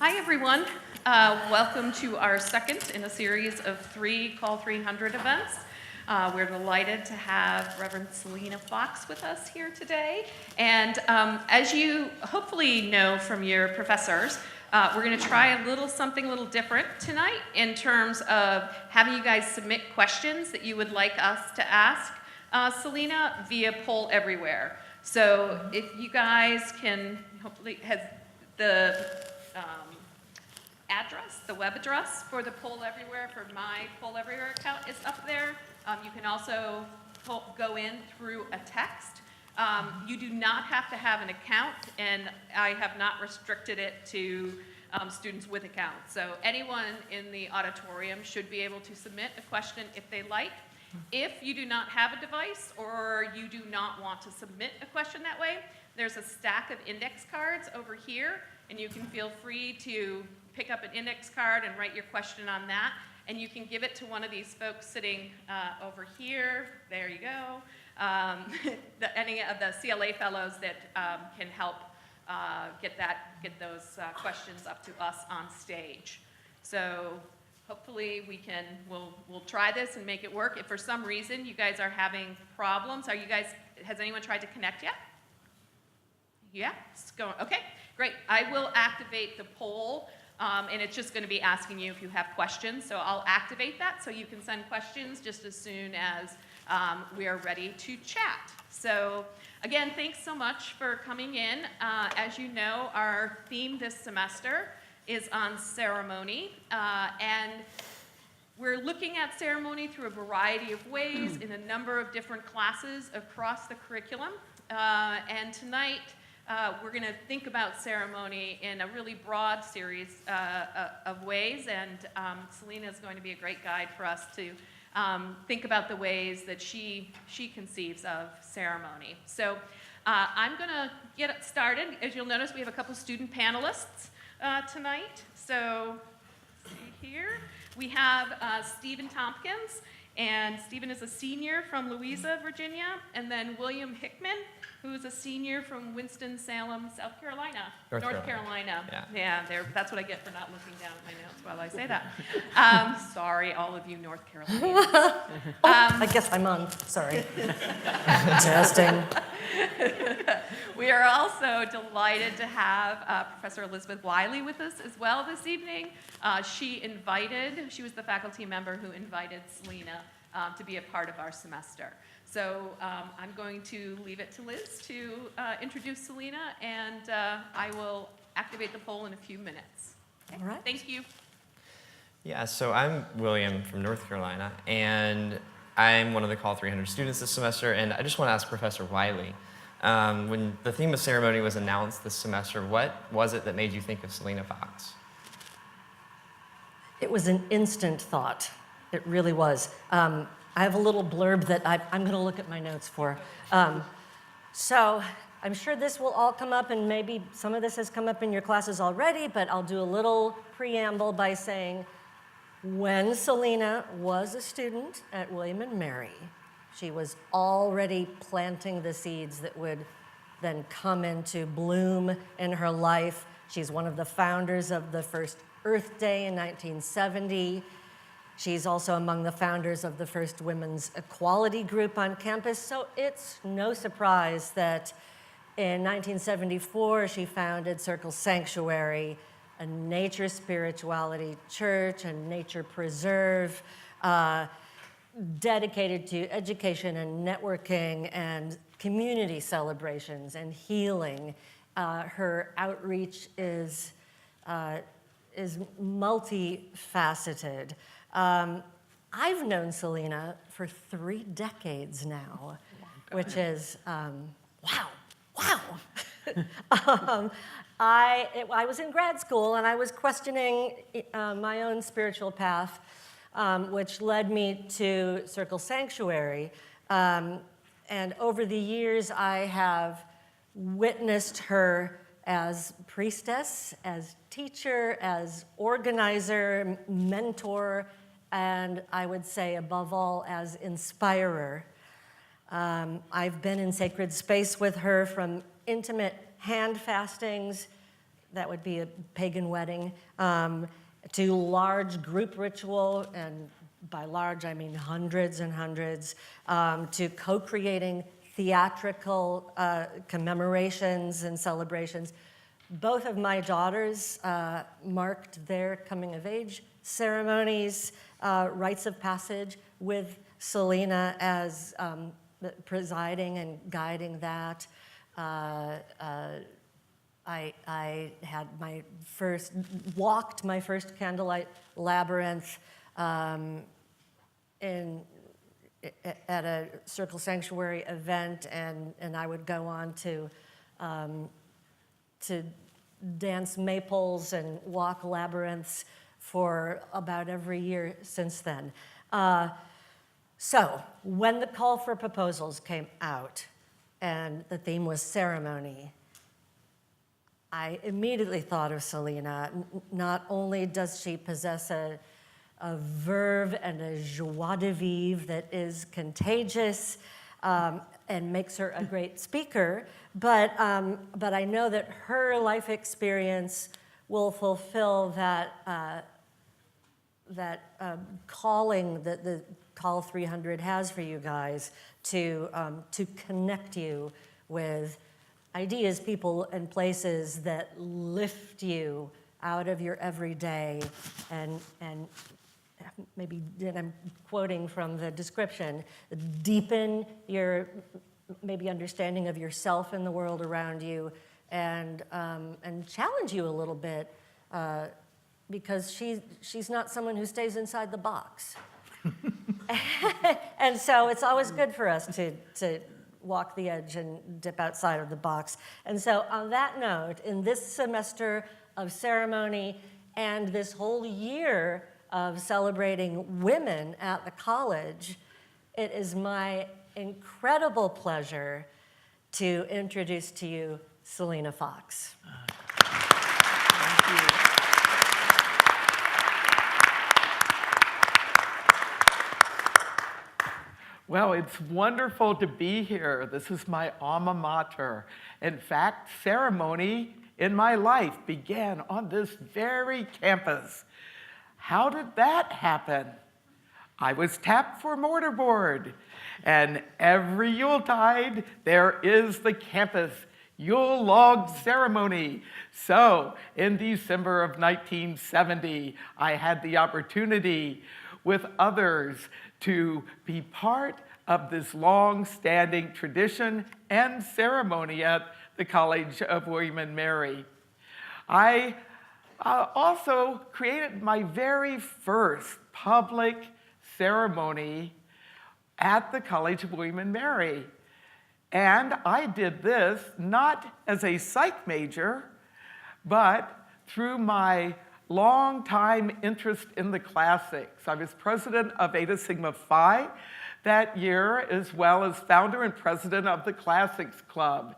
Hi, everyone. Welcome to our second in a series of 3 Call 300 events. We're delighted to have Reverend Selena Fox with us here today. And as you hopefully know from your professors, we're going to try something a little different tonight in terms of having you guys submit questions that you would like us to ask Selena via Poll Everywhere. So if you guys can, hopefully, has the address, the web address for the Poll Everywhere, for my Poll Everywhere account is up there. You can also go in through a text. You do not have to have an account, and I have not restricted it to students with accounts. So anyone in the auditorium should be able to submit a question if they like. If you do not have a device or you do not want to submit a question that way, there's a stack of index cards over here, and you can feel free to pick up an index card and write your question on that, and you can give it to one of these folks sitting over here. There you go. Any of the CLA fellows that can help get those questions up to us on stage. So hopefully we'll try this and make it work. If for some reason you guys are having problems, has anyone tried to connect yet? Yeah, it's going, okay, great. I will activate the poll, and it's just going to be asking you if you have questions. So I'll activate that so you can send questions just as soon as we are ready to chat. So again, thanks so much for coming in. As you know, our theme this semester is on ceremony, and we're looking at ceremony through a variety of ways in a number of different classes across the curriculum. And tonight, we're going to think about ceremony in a really broad series of ways, and Selena is going to be a great guide for us to think about the ways that she conceives of ceremony. So I'm going to get it started. As you'll notice, we have a couple student panelists tonight. So let's see here. We have Stephen Tompkins, and Stephen is a senior from Louisa, Virginia, and then William Hickman, who's a senior from Winston-Salem, South Carolina. North Carolina. Yeah, that's what I get for not looking down at my notes while I say that. Sorry, all of you North Carolinians. I guess I'm on. Sorry. Testing. We are also delighted to have Professor Elizabeth Wiley with us as well this evening. She was the faculty member who invited Selena to be a part of our semester. So I'm going to leave it to Liz to introduce Selena, and I will activate the poll in a few minutes. Okay? All right. Thank you. Yeah, so I'm William from North Carolina, and I'm one of the Call 300 students this semester, and I just want to ask Professor Wiley, when the theme of ceremony was announced this semester, what was it that made you think of Selena Fox? It was an instant thought. It really was. I have a little blurb that I'm going to look at my notes for. So I'm sure this will all come up, and maybe some of this has come up in your classes already, but I'll do a little preamble by saying when Selena was a student at William & Mary, she was already planting the seeds that would then come into bloom in her life. She's one of the founders of the first Earth Day in 1970. She's also among the founders of the first women's equality group on campus, so it's no surprise that in 1974 she founded Circle Sanctuary, a nature spirituality church, a nature preserve, dedicated to education and networking and community celebrations and healing. Her outreach is multifaceted. I've known Selena for 3 decades now, which is, wow. I was in grad school, and I was questioning my own spiritual path, which led me to Circle Sanctuary. And over the years, I have witnessed her as priestess, as teacher, as organizer, mentor, and I would say, above all, as inspirer. I've been in sacred space with her, from intimate hand fastings that would be a pagan wedding, to large group ritual, and by large I mean hundreds and hundreds, to co-creating theatrical commemorations and celebrations. Both of my daughters marked their coming of age ceremonies, rites of passage, with Selena as presiding and guiding that. I had walked my first candlelight labyrinth at a Circle Sanctuary event, and I would go on to dance maypoles and walk labyrinths for about every year since then. So when the call for proposals came out and the theme was ceremony, I immediately thought of Selena. Not only does she possess a verve and a joie de vivre that is contagious and makes her a great speaker, but I know that her life experience will fulfill that calling that the Call 300 has for you guys to connect you with ideas, people, and places that lift you out of your everyday and maybe, and I'm quoting from the description, deepen your maybe understanding of yourself and the world around you, and challenge you a little bit, because she's not someone who stays inside the box. And so it's always good for us to walk the edge and dip outside of the box. And so on that note, in this semester of ceremony and this whole year of celebrating women at the college, it is my incredible pleasure to introduce to you Selena Fox. Thank you. Well, it's wonderful to be here. This is my alma mater. In fact, ceremony in my life began on this very campus. How did that happen? I was tapped for mortarboard, and every Yuletide there is the campus Yule log ceremony. So in December of 1970, I had the opportunity with others to be part of this long-standing tradition and ceremony at the College of William and Mary. I also created my very first public ceremony at the College of William and Mary. And I did this not as a psych major, but through my long-time interest in the classics. I was president of Eta Sigma Phi that year, as well as founder and president of the Classics Club.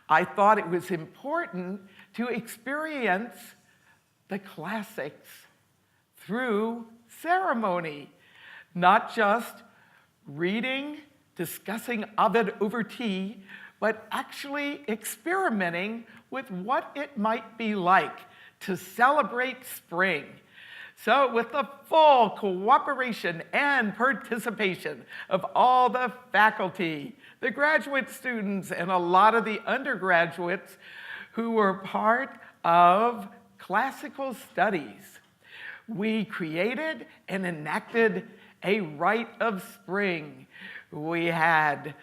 I thought it was important to experience the classics through ceremony, not just reading, discussing Ovid over tea, but actually experimenting with what it might be like to celebrate spring. So with the full cooperation and participation of all the faculty, the graduate students, and a lot of the undergraduates who were part of classical studies, we created and enacted a rite of spring. We had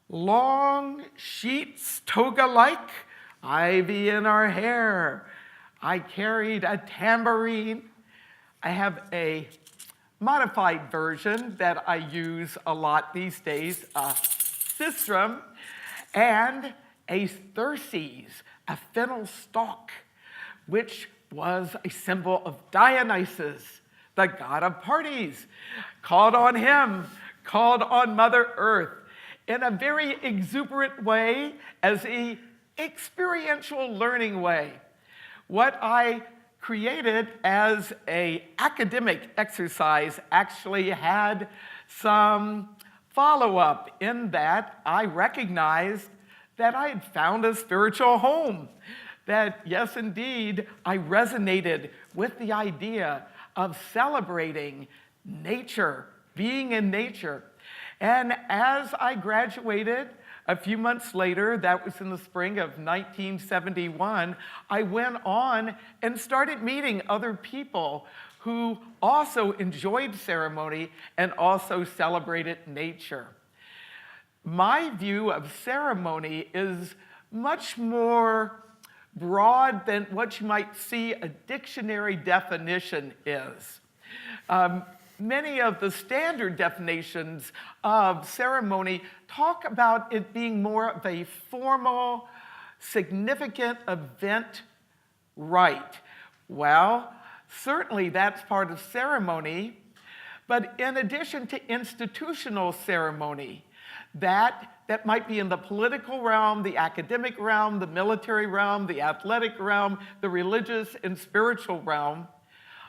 long sheets, toga-like, ivy in our hair. I carried a tambourine. I have a modified version that I use a lot these days, a sistrum, and a thyrses, a fennel stalk, which was a symbol of Dionysus, the god of parties. Called on him, called on Mother Earth in a very exuberant way, as a experiential learning way. What I created as an academic exercise actually had some follow-up, in that I recognized that I had found a spiritual home, that, yes, indeed, I resonated with the idea of celebrating nature, being in nature. And as I graduated a few months later, that was in the spring of 1971, I went on and started meeting other people who also enjoyed ceremony and also celebrated nature. My view of ceremony is much more broad than what you might see a dictionary definition is. Many of the standard definitions of ceremony talk about it being more of a formal, significant event rite. Well, certainly that's part of ceremony, but in addition to institutional ceremony, that might be in the political realm, the academic realm, the military realm, the athletic realm, the religious and spiritual realm,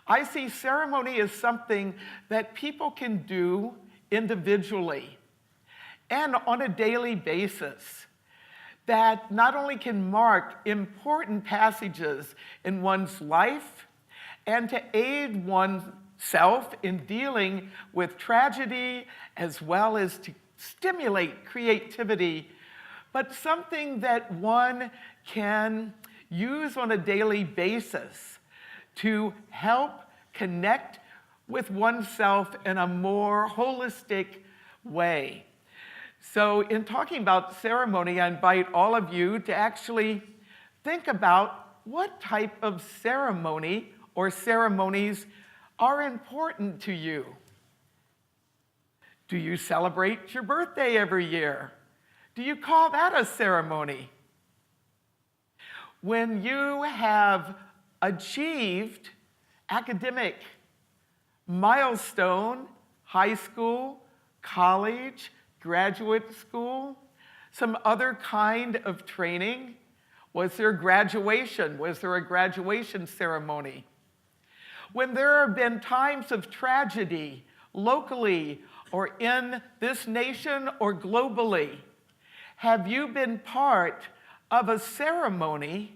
I see ceremony as something that people can do individually and on a daily basis that not only can mark important passages in one's life and to aid oneself in dealing with tragedy as well as to stimulate creativity, but something that one can use on a daily basis to help connect with oneself in a more holistic way. So in talking about ceremony, I invite all of you to actually think about what type of ceremony or ceremonies are important to you. Do you celebrate your birthday every year? Do you call that a ceremony? When you have achieved academic milestone, high school, college, graduate school, some other kind of training, was there graduation? Was there a graduation ceremony? When there have been times of tragedy, locally or in this nation or globally, have you been part of a ceremony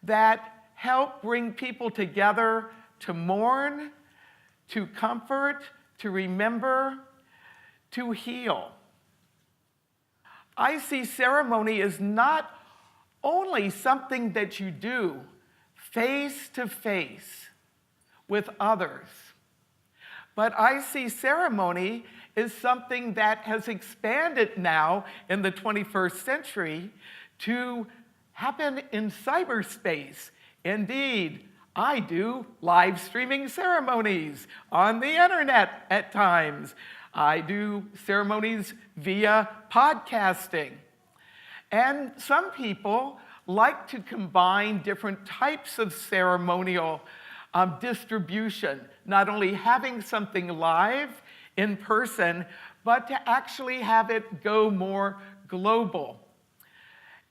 that helped bring people together to mourn, to comfort, to remember, to heal? I see ceremony as not only something that you do face to face with others, but I see ceremony as something that has expanded now in the 21st century to happen in cyberspace. Indeed, I do live streaming ceremonies on the internet at times. I do ceremonies via podcasting. And some people like to combine different types of ceremonial distribution, not only having something live in person, but to actually have it go more global.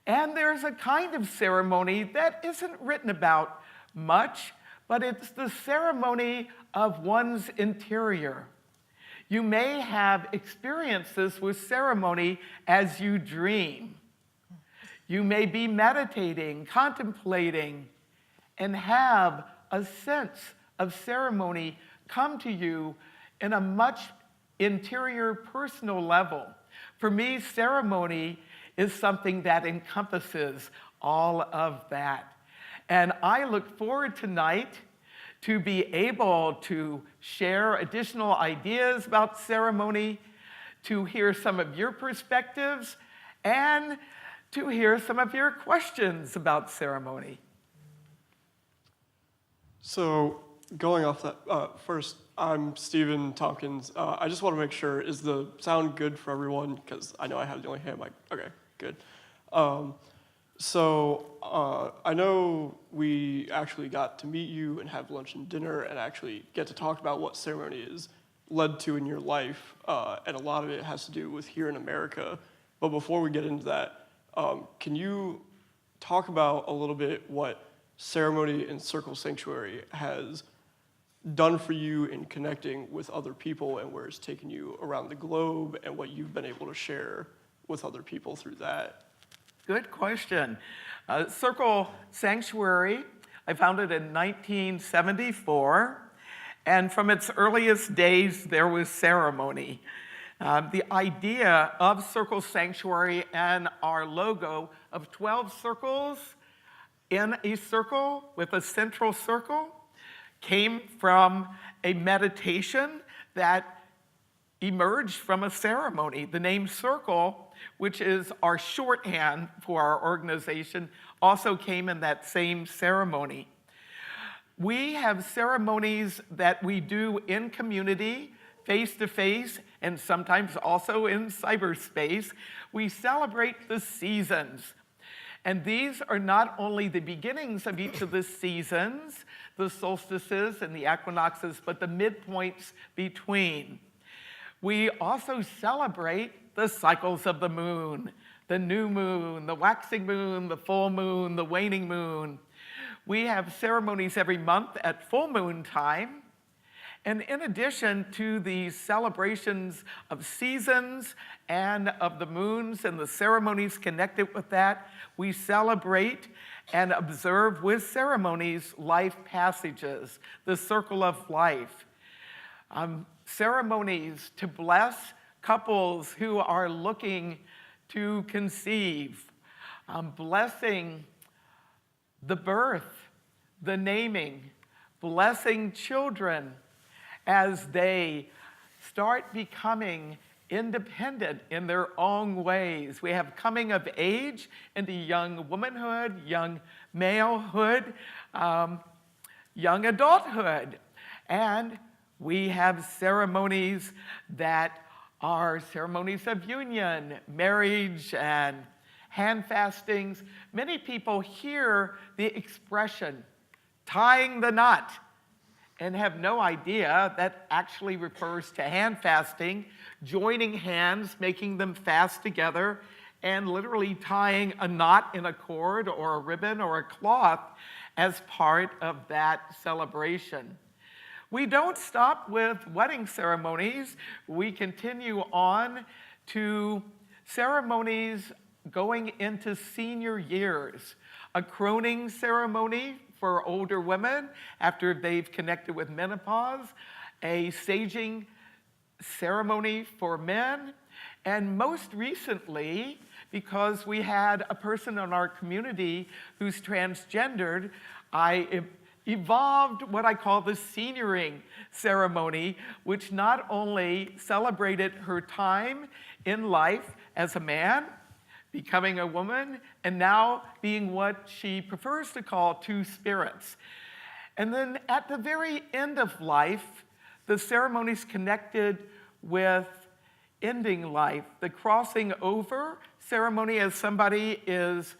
And there's a kind of ceremony that isn't written about much, but it's the ceremony of one's interior. You may have experiences with ceremony as you dream. You may be meditating, contemplating, and have a sense of ceremony come to you in a much interior, personal level. For me, ceremony is something that encompasses all of that. And I look forward tonight to be able to share additional ideas about ceremony, to hear some of your perspectives, and to hear some of your questions about ceremony. So going off that, first, I'm Stephen Tompkins. I just want to make sure, is the sound good for everyone? Because I know I have the only hand mic. Okay, good. I know we actually got to meet you and have lunch and dinner and actually get to talk about what ceremony is led to in your life, and a lot of it has to do with here in America. But before we get into that, can you talk about a little bit what ceremony in Circle Sanctuary has done for you in connecting with other people and where it's taken you around the globe and what you've been able to share with other people through that? Good question. Circle Sanctuary, I founded in 1974, and from its earliest days, there was ceremony. The idea of Circle Sanctuary and our logo of 12 circles in a circle with a central circle came from a meditation that emerged from a ceremony. The name Circle, which is our shorthand for our organization, also came in that same ceremony. We have ceremonies that we do in community, face-to-face, and sometimes also in cyberspace. We celebrate the seasons. And these are not only the beginnings of each of the seasons, the solstices and the equinoxes, but the midpoints between. We also celebrate the cycles of the moon, the new moon, the waxing moon, the full moon, the waning moon. We have ceremonies every month at full moon time. And in addition to the celebrations of seasons and of the moons and the ceremonies connected with that, we celebrate and observe with ceremonies life passages, the circle of life. Ceremonies to bless couples who are looking to conceive, blessing the birth, the naming, blessing children as they start becoming independent in their own ways. We have coming of age into young womanhood, young malehood, young adulthood. And we have ceremonies that are ceremonies of union, marriage, and hand fastings. Many people hear the expression, tying the knot, and have no idea that actually refers to hand fasting, joining hands, making them fast together, and literally tying a knot in a cord or a ribbon or a cloth as part of that celebration. We don't stop with wedding ceremonies. We continue on to ceremonies going into senior years, a croning ceremony for older women after they've connected with menopause, a saging ceremony for men, and most recently, because we had a person in our community who's transgendered, I evolved what I call the senioring ceremony, which not only celebrated her time in life as a man, becoming a woman, and now being what she prefers to call two spirits. And then at the very end of life, the ceremony's connected with ending life, the crossing over ceremony as somebody is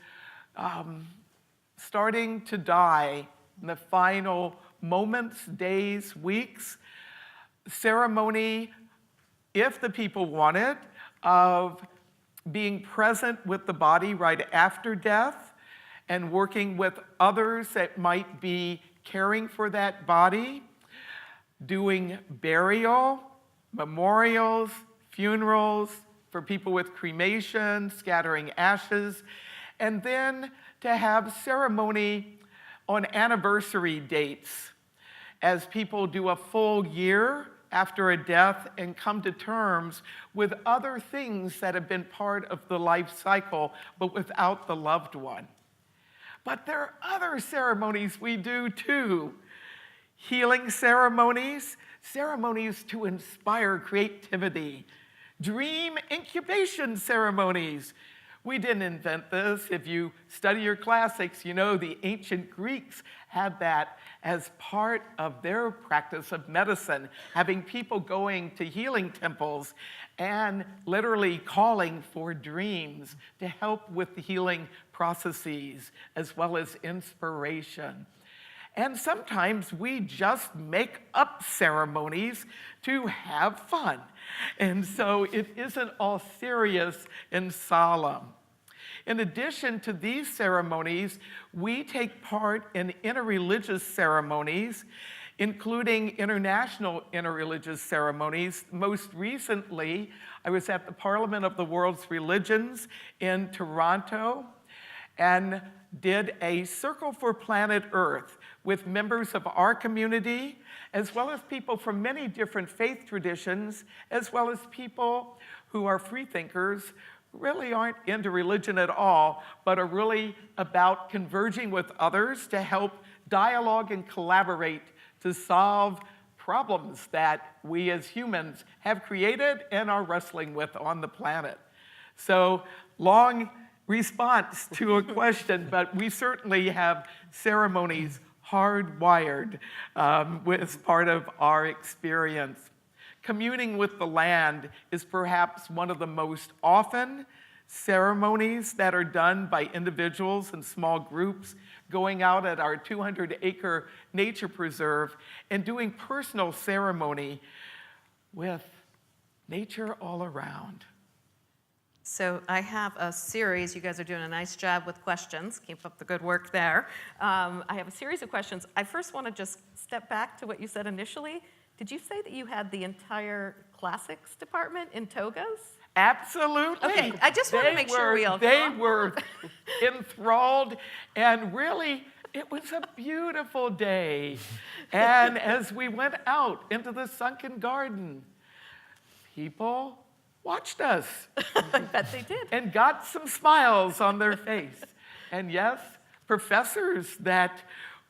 starting to die in the final moments, days, weeks. Ceremony, if the people want it, of being present with the body right after death and working with others that might be caring for that body, doing burial, memorials, funerals for people with cremation, scattering ashes, and then to have ceremony on anniversary dates as people do a full year after a death and come to terms with other things that have been part of the life cycle, but without the loved one. But there are other ceremonies we do too. Healing ceremonies, ceremonies to inspire creativity, dream incubation ceremonies. We didn't invent this. If you study your classics, you know the ancient Greeks had that as part of their practice of medicine, having people going to healing temples and literally calling for dreams to help with the healing processes as well as inspiration. And sometimes we just make up ceremonies to have fun. And so it isn't all serious and solemn. In addition to these ceremonies, we take part in interreligious ceremonies, including international interreligious ceremonies. Most recently, I was at the Parliament of the World's Religions in Toronto, and did a Circle for Planet Earth with members of our community, as well as people from many different faith traditions, as well as people who are free thinkers, really aren't into religion at all, but are really about converging with others to help dialogue and collaborate to solve problems that we as humans have created and are wrestling with on the planet. So, long response to a question, but we certainly have ceremonies hardwired as part of our experience. Communing with the land is perhaps one of the most often ceremonies that are done by individuals and small groups, going out at our 200-acre nature preserve and doing personal ceremony with nature all around. So I have a series. You guys are doing a nice job with questions. Keep up the good work there. I have a series of questions. I first want to just step back to what you said initially. Did you say that you had the entire classics department in togas? Absolutely. Okay, I just want to make sure we all They were enthralled, and really, it was a beautiful day. And as we went out into the sunken garden, people watched us. I bet they did. And got some smiles on their face. And yes, professors that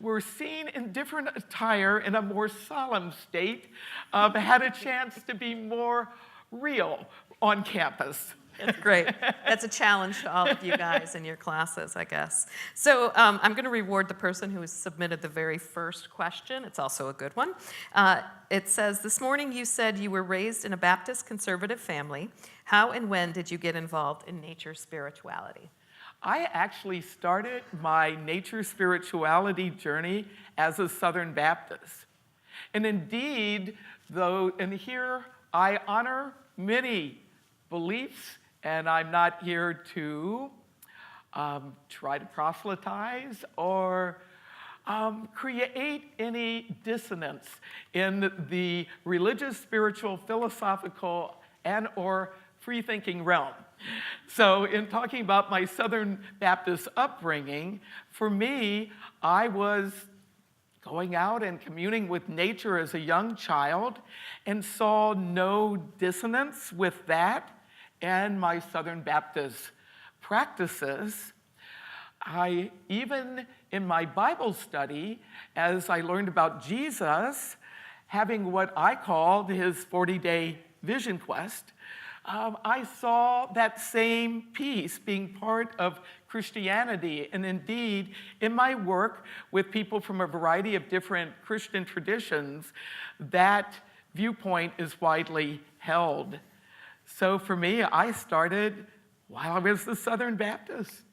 were seen in different attire in a more solemn state had a chance to be more real on campus. That's great. That's a challenge to all of you guys in your classes, I guess. So I'm going to reward the person who has submitted the very first question. It's also a good one. It says, this morning you said you were raised in a Baptist conservative family. How and when did you get involved in nature spirituality? I actually started my nature spirituality journey as a Southern Baptist. And indeed, and here I honor many beliefs, and I'm not here to try to proselytize or create any dissonance in the religious, spiritual, philosophical, and or free-thinking realm. So in talking about my Southern Baptist upbringing, for me, I was going out and communing with nature as a young child and saw no dissonance with that and my Southern Baptist practices. Even in my Bible study, as I learned about Jesus having what I called his 40-day vision quest, I saw that same piece being part of Christianity. And indeed, in my work with people from a variety of different Christian traditions, that viewpoint is widely held. So for me, I started while I was the Southern Baptist.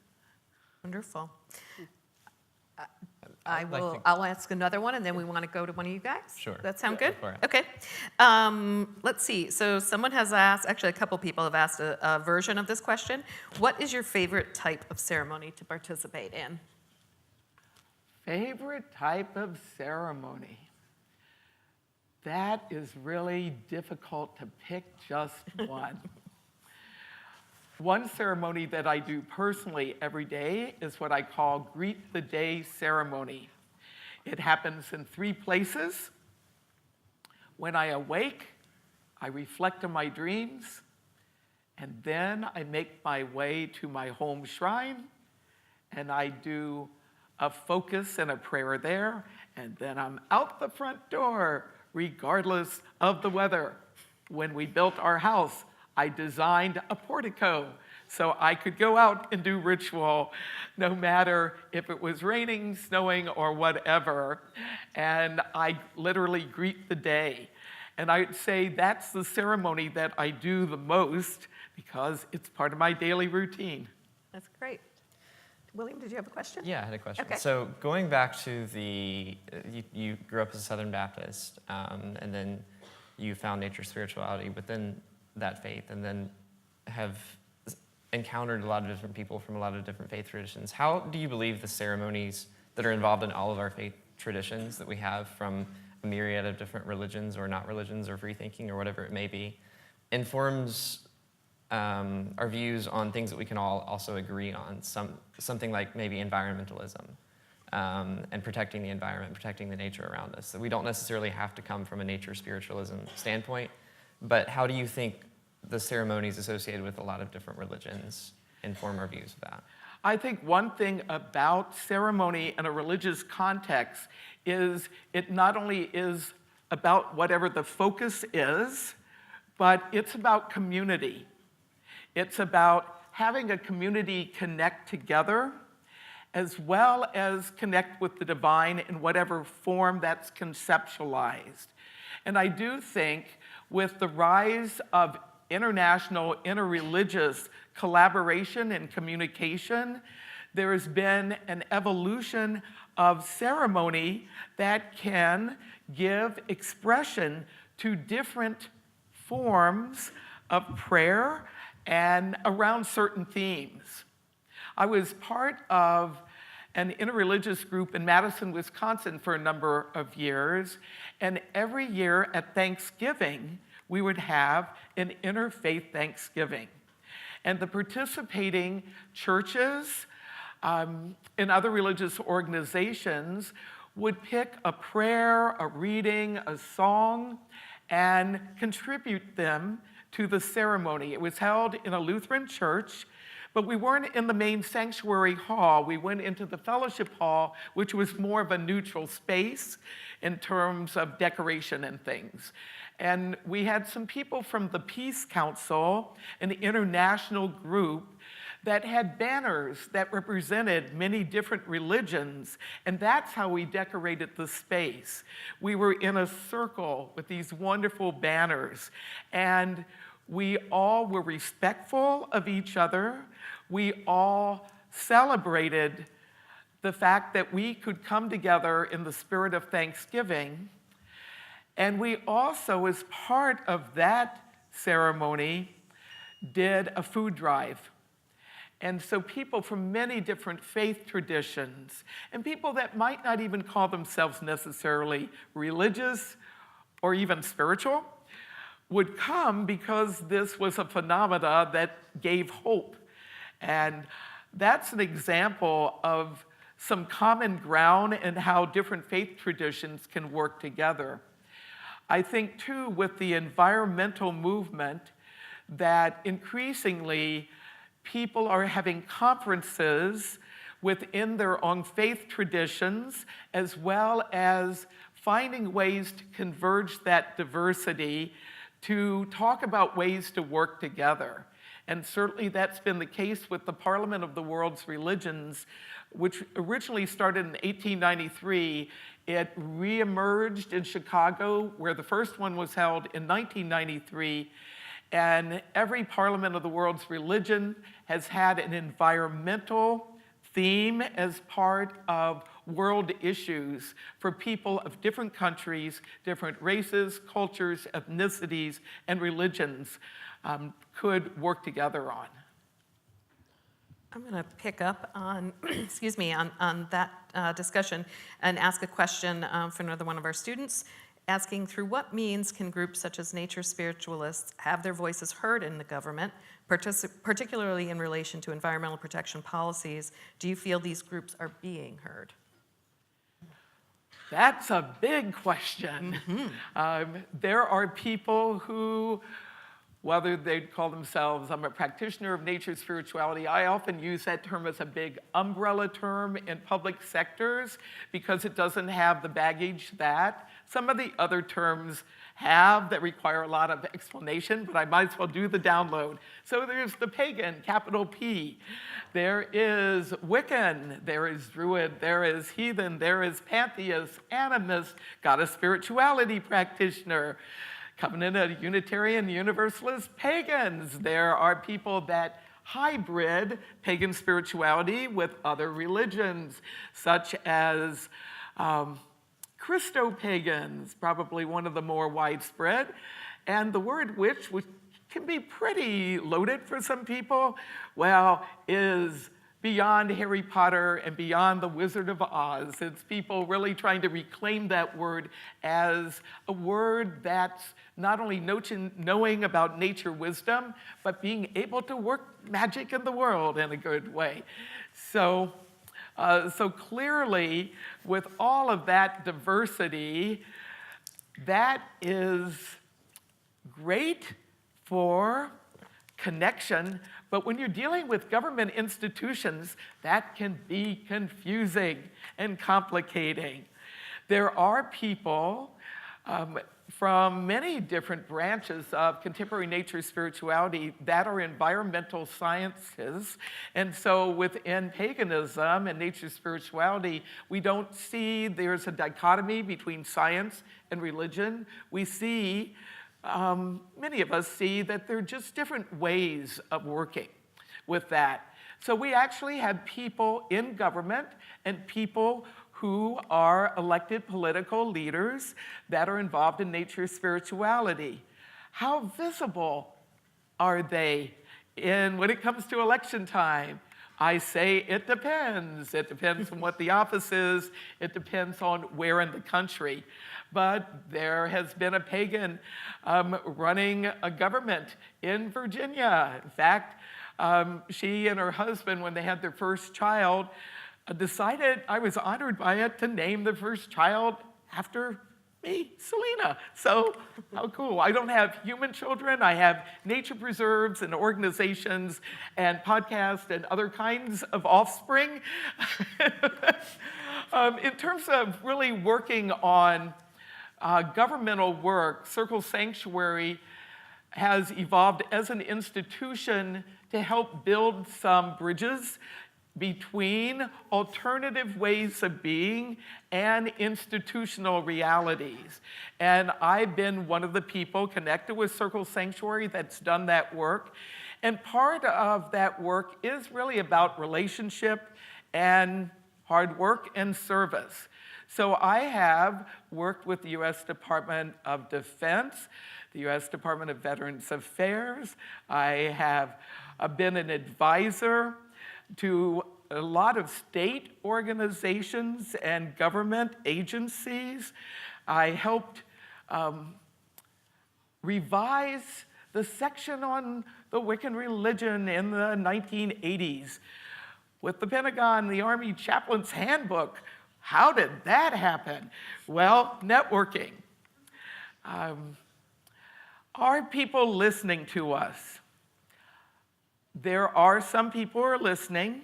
Wonderful. I'll ask another one, and then we want to go to one of you guys. Sure. That sound good? Go for it. Okay. Let's see. So someone has asked, actually a couple people have asked a version of this question. What is your favorite type of ceremony to participate in? Favorite type of ceremony? That is really difficult to pick just one. One ceremony that I do personally every day is what I call Greet the Day ceremony. It happens in 3 places. When I awake, I reflect on my dreams, and then I make my way to my home shrine, and I do a focus and a prayer there, and then I'm out the front door, regardless of the weather. When we built our house, I designed a portico so I could go out and do ritual no matter if it was raining, snowing, or whatever. And I literally greet the day. And I'd say that's the ceremony that I do the most because it's part of my daily routine. That's great. William, did you have a question? Yeah, I had a question. Okay. So going back to you grew up as a Southern Baptist, and then you found nature spirituality within that faith, and then have encountered a lot of different people from a lot of different faith traditions. How do you believe the ceremonies that are involved in all of our faith traditions that we have from a myriad of different religions or not religions or free thinking or whatever it may be informs our views on things that we can all also agree on, something like maybe environmentalism, and protecting the environment, protecting the nature around us. So we don't necessarily have to come from a nature spiritualism standpoint, but how do you think the ceremonies associated with a lot of different religions inform our views of that? I think one thing about ceremony in a religious context is it not only is about whatever the focus is, but it's about community. It's about having a community connect together, as well as connect with the divine in whatever form that's conceptualized. And I do think with the rise of international, interreligious collaboration and communication, there has been an evolution of ceremony that can give expression to different forms of prayer and around certain themes. I was part of an interreligious group in Madison, Wisconsin for a number of years, and every year at Thanksgiving, we would have an Interfaith Thanksgiving. And the participating churches and other religious organizations would pick a prayer, a reading, a song, and contribute them to the ceremony. It was held in a Lutheran church, but we weren't in the main sanctuary hall. We went into the fellowship hall, which was more of a neutral space in terms of decoration and things. And we had some people from the Peace Council, an international group, that had banners that represented many different religions, and that's how we decorated the space. We were in a circle with these wonderful banners, and we all were respectful of each other. We all celebrated the fact that we could come together in the spirit of Thanksgiving. And we also, as part of that ceremony, did a food drive. And so people from many different faith traditions, and people that might not even call themselves necessarily religious or even spiritual, would come because this was a phenomena that gave hope. And that's an example of some common ground and how different faith traditions can work together. I think, too, with the environmental movement, that increasingly people are having conferences within their own faith traditions, as well as finding ways to converge that diversity to talk about ways to work together. And certainly that's been the case with the Parliament of the World's Religions, which originally started in 1893. It reemerged in Chicago, where the first one was held in 1993. And every Parliament of the World's Religion has had an environmental theme as part of world issues for people of different countries, different races, cultures, ethnicities, and religions could work together on. I'm going to pick up on, excuse me, on that discussion and ask a question for another one of our students, asking through what means can groups such as nature spiritualists have their voices heard in the government, particularly in relation to environmental protection policies? Do you feel these groups are being heard? That's a big question. Mm-hmm. There are people who, whether they'd call themselves, I'm a practitioner of nature spirituality, I often use that term as a big umbrella term in public sectors because it doesn't have the baggage that some of the other terms have that require a lot of explanation, but I might as well do the download. So there's the pagan, capital P. There is Wiccan, there is Druid, there is heathen, there is pantheist, animist, goddess spirituality practitioner, Covenantal, Unitarian, Universalist, pagans. There are people that hybrid pagan spirituality with other religions, such as Christo-pagans, probably one of the more widespread. And the word witch, which can be pretty loaded for some people, well, is beyond Harry Potter and beyond the Wizard of Oz. It's people really trying to reclaim that word as a word that's not only knowing about nature wisdom, but being able to work magic in the world in a good way. So clearly, with all of that diversity, that is great for connection, but when you're dealing with government institutions, that can be confusing and complicating. There are people from many different branches of contemporary nature spirituality that are environmental sciences. And so within paganism and nature spirituality, we don't see there's a dichotomy between science and religion. We see, many of us see that there are just different ways of working with that. So we actually have people in government and people who are elected political leaders that are involved in nature spirituality. How visible are they when it comes to election time? I say it depends. It depends on what the office is. It depends on where in the country. But there has been a pagan running a government in Virginia. In fact, she and her husband, when they had their first child, decided, I was honored by it, to name the first child after me, Selena. So how cool. I don't have human children. I have nature preserves and organizations and podcasts and other kinds of offspring. In terms of really working on governmental work, Circle Sanctuary has evolved as an institution to help build some bridges between alternative ways of being and institutional realities. And I've been one of the people connected with Circle Sanctuary that's done that work. And part of that work is really about relationship and hard work and service. So I have worked with the U.S. Department of Defense, the U.S. Department of Veterans Affairs. I have been an advisor to a lot of state organizations and government agencies. I helped revise the section on the Wiccan religion in the 1980s with the Pentagon, the Army Chaplain's Handbook. How did that happen? Well, networking. Are people listening to us? There are some people who are listening.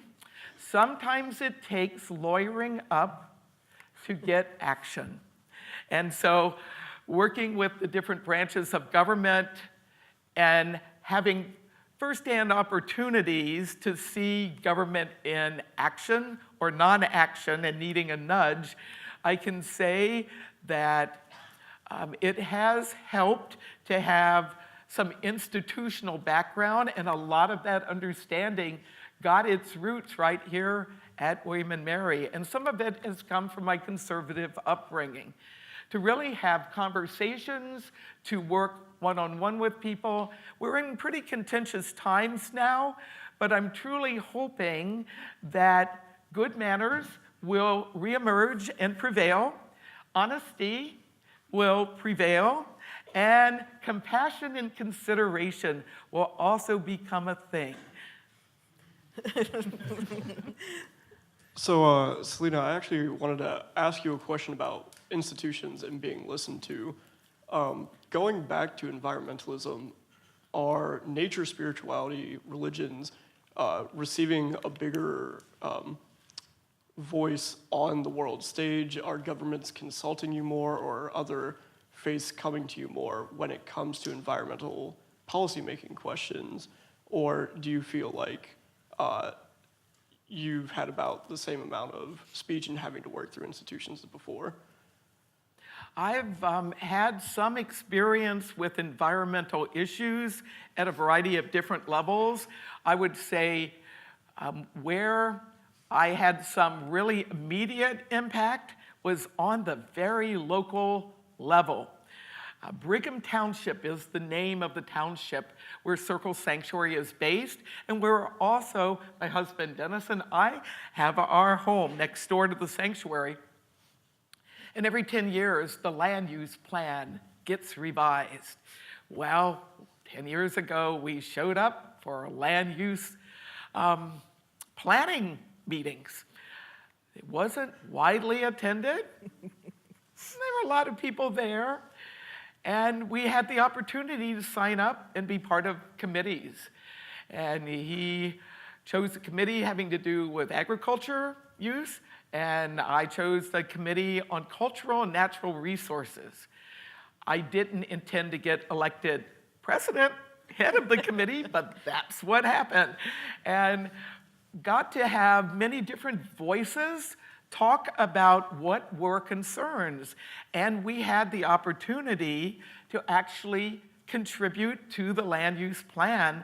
Sometimes it takes lawyering up to get action. And so working with the different branches of government and having firsthand opportunities to see government in action or non-action and needing a nudge, I can say that it has helped to have some institutional background, and a lot of that understanding got its roots right here at William & Mary. And some of it has come from my conservative upbringing. To really have conversations, to work one-on-one with people. We're in pretty contentious times now, but I'm truly hoping that good manners will reemerge and prevail, honesty will prevail, and compassion and consideration will also become a thing. So, Selena, I actually wanted to ask you a question about institutions and being listened to. Going back to environmentalism, are nature spirituality religions receiving a bigger voice on the world stage? Are governments consulting you more, or other faiths coming to you more when it comes to environmental policymaking questions? Or do you feel like you've had about the same amount of speech and having to work through institutions as before? I've had some experience with environmental issues at a variety of different levels. I would say where I had some really immediate impact was on the very local level. Brigham Township is the name of the township where Circle Sanctuary is based, and where also my husband Dennis and I have our home next door to the sanctuary. And every 10 years, the land use plan gets revised. Well, 10 years ago, we showed up for land use planning meetings. It wasn't widely attended. There were a lot of people there. And we had the opportunity to sign up and be part of committees. And he chose the committee having to do with agriculture use, and I chose the committee on cultural and natural resources. I didn't intend to get elected president, head of the committee, but that's what happened. And got to have many different voices talk about what were concerns. And we had the opportunity to actually contribute to the land use plan,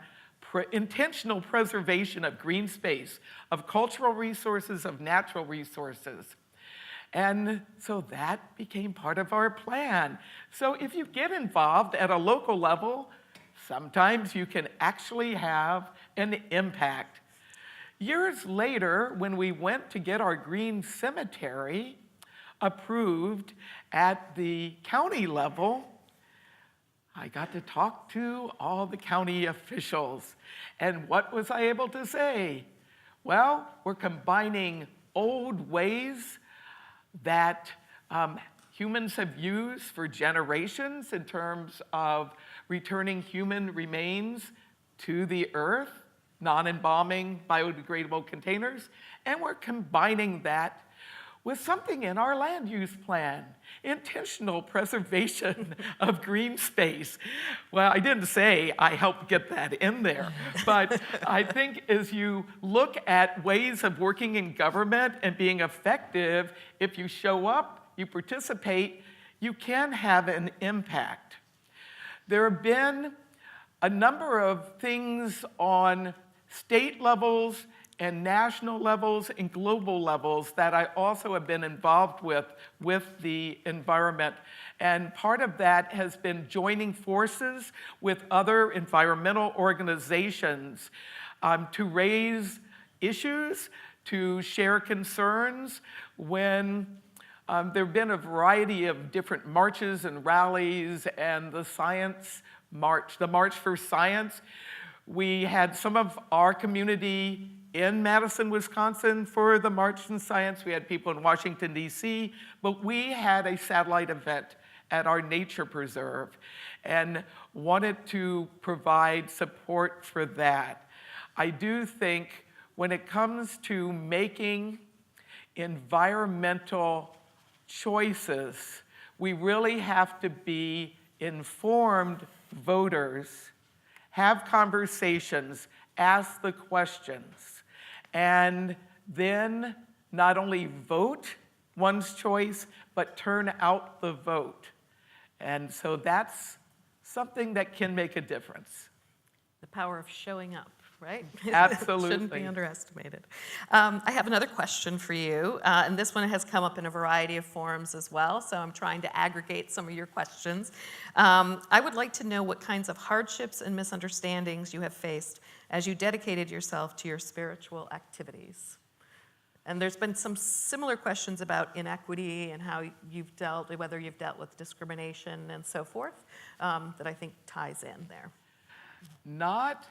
intentional preservation of green space, of cultural resources, of natural resources. And so that became part of our plan. So if you get involved at a local level, sometimes you can actually have an impact. Years later, when we went to get our green cemetery approved at the county level, I got to talk to all the county officials. And what was I able to say? Well, we're combining old ways that humans have used for generations in terms of returning human remains to the earth, non-embalming, biodegradable containers, and we're combining that with something in our land use plan, intentional preservation of green space. Well, I didn't say I helped get that in there, but I think as you look at ways of working in government and being effective, if you show up, you participate, you can have an impact. There have been a number of things on state levels and national levels and global levels that I also have been involved with the environment. And part of that has been joining forces with other environmental organizations to raise issues, to share concerns. When there have been a variety of different marches and rallies, and the Science March, the March for Science, we had some of our community in Madison, Wisconsin for the March for Science. We had people in Washington, D.C., but we had a satellite event at our nature preserve and wanted to provide support for that. I do think when it comes to making environmental choices, we really have to be informed voters, have conversations, ask the questions, and then not only vote one's choice, but turn out the vote. And so that's something that can make a difference. The power of showing up, right? Absolutely. Shouldn't be underestimated. I have another question for you, and this one has come up in a variety of forums as well, so I'm trying to aggregate some of your questions. I would like to know what kinds of hardships and misunderstandings you have faced as you dedicated yourself to your spiritual activities. And there's been some similar questions about inequity and how you've dealt, whether you've dealt with discrimination and so forth, that I think ties in there. Not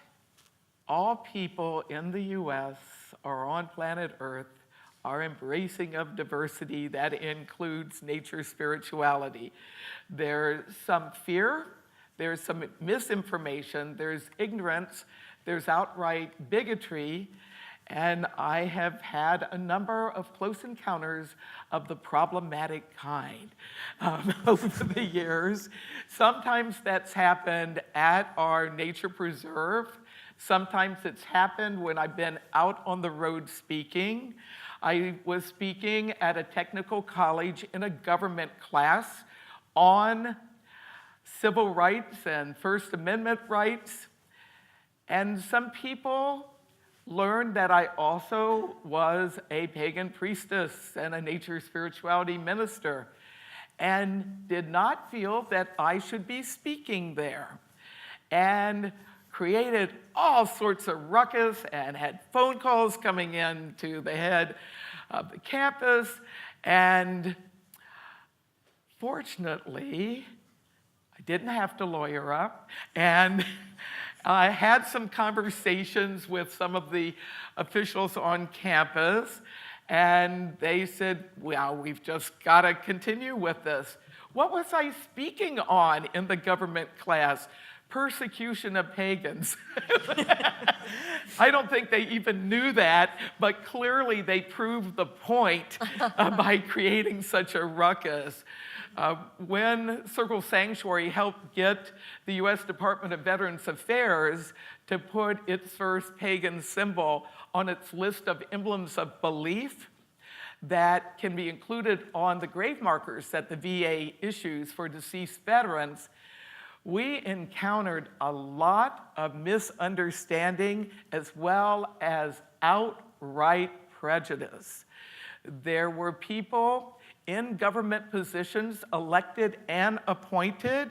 all people in the U.S. or on planet Earth are embracing of diversity that includes nature spirituality. There's some fear, there's some misinformation, there's ignorance, there's outright bigotry, and I have had a number of close encounters of the problematic kind over the years. Sometimes that's happened at our nature preserve. Sometimes it's happened when I've been out on the road speaking. I was speaking at a technical college in a government class on civil rights and First Amendment rights. And some people learned that I also was a pagan priestess and a nature spirituality minister. and did not feel that I should be speaking there, and created all sorts of ruckus and had phone calls coming in to the head of the campus. And fortunately, I didn't have to lawyer up, and I had some conversations with some of the officials on campus, and they said, well, we've just got to continue with this. What was I speaking on in the government class? Persecution of pagans. I don't think they even knew that, but clearly they proved the point by creating such a ruckus. When Circle Sanctuary helped get the U.S. Department of Veterans Affairs to put its first pagan symbol on its list of emblems of belief that can be included on the grave markers that the VA issues for deceased veterans, we encountered a lot of misunderstanding as well as outright prejudice. There were people in government positions, elected and appointed,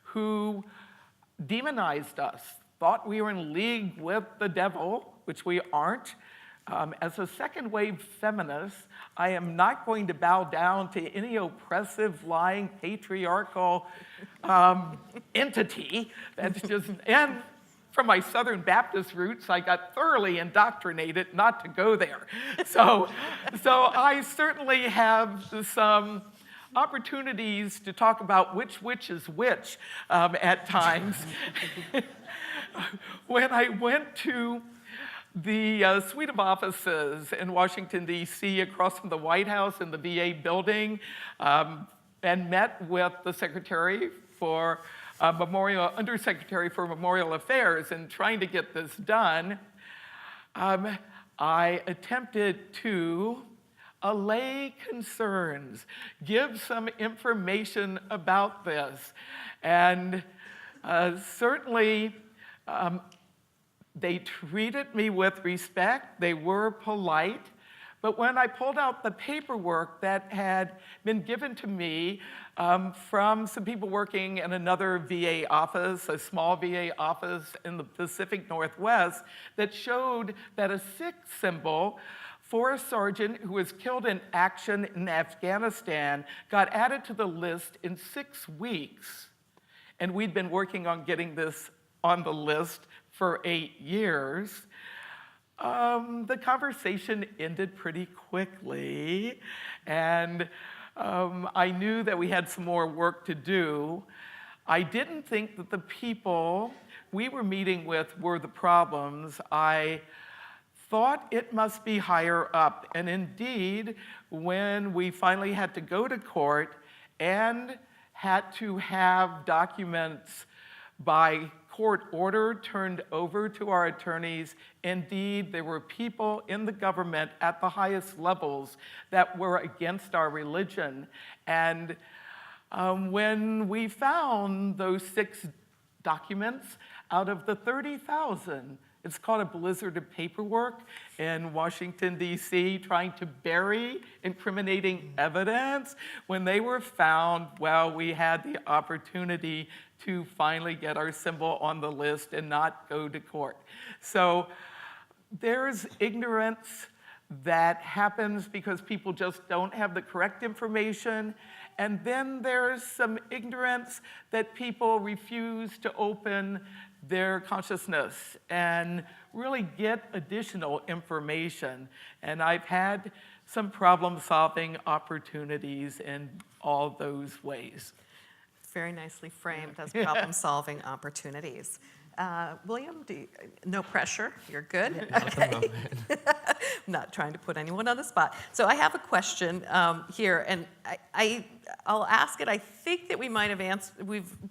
who demonized us, thought we were in league with the devil, which we aren't. As a second-wave feminist, I am not going to bow down to any oppressive, lying, patriarchal entity. That's just, and from my Southern Baptist roots, I got thoroughly indoctrinated not to go there. So I certainly have some opportunities to talk about which is which at times. When I went to the suite of offices in Washington, D.C., across from the White House in the VA building, and met with the Secretary for Undersecretary for Memorial Affairs and trying to get this done, I attempted to allay concerns, give some information about this, and certainly they treated me with respect, they were polite, but when I pulled out the paperwork that had been given to me from some people working in another VA office, a small VA office in the Pacific Northwest, that showed that a Sikh symbol for a sergeant who was killed in action in Afghanistan got added to the list in 6 weeks. And we'd been working on getting this on the list for 8 years. The conversation ended pretty quickly, and I knew that we had some more work to do. I didn't think that the people we were meeting with were the problems. I thought it must be higher up, and indeed, when we finally had to go to court and had to have documents by court order turned over to our attorneys, indeed, there were people in the government at the highest levels that were against our religion. And when we found those 6 documents out of the 30,000, it's called a blizzard of paperwork in Washington, D.C., trying to bury incriminating evidence. When they were found, well, we had the opportunity to finally get our symbol on the list and not go to court. So there's ignorance that happens because people just don't have the correct information. And then there's some ignorance that people refuse to open their consciousness and really get additional information. And I've had some problem-solving opportunities in all those ways. Very nicely framed as problem-solving opportunities. William, no pressure, you're good? Okay. I'm not trying to put anyone on the spot. So I have a question here, and I'll ask it. I think that we might have answered,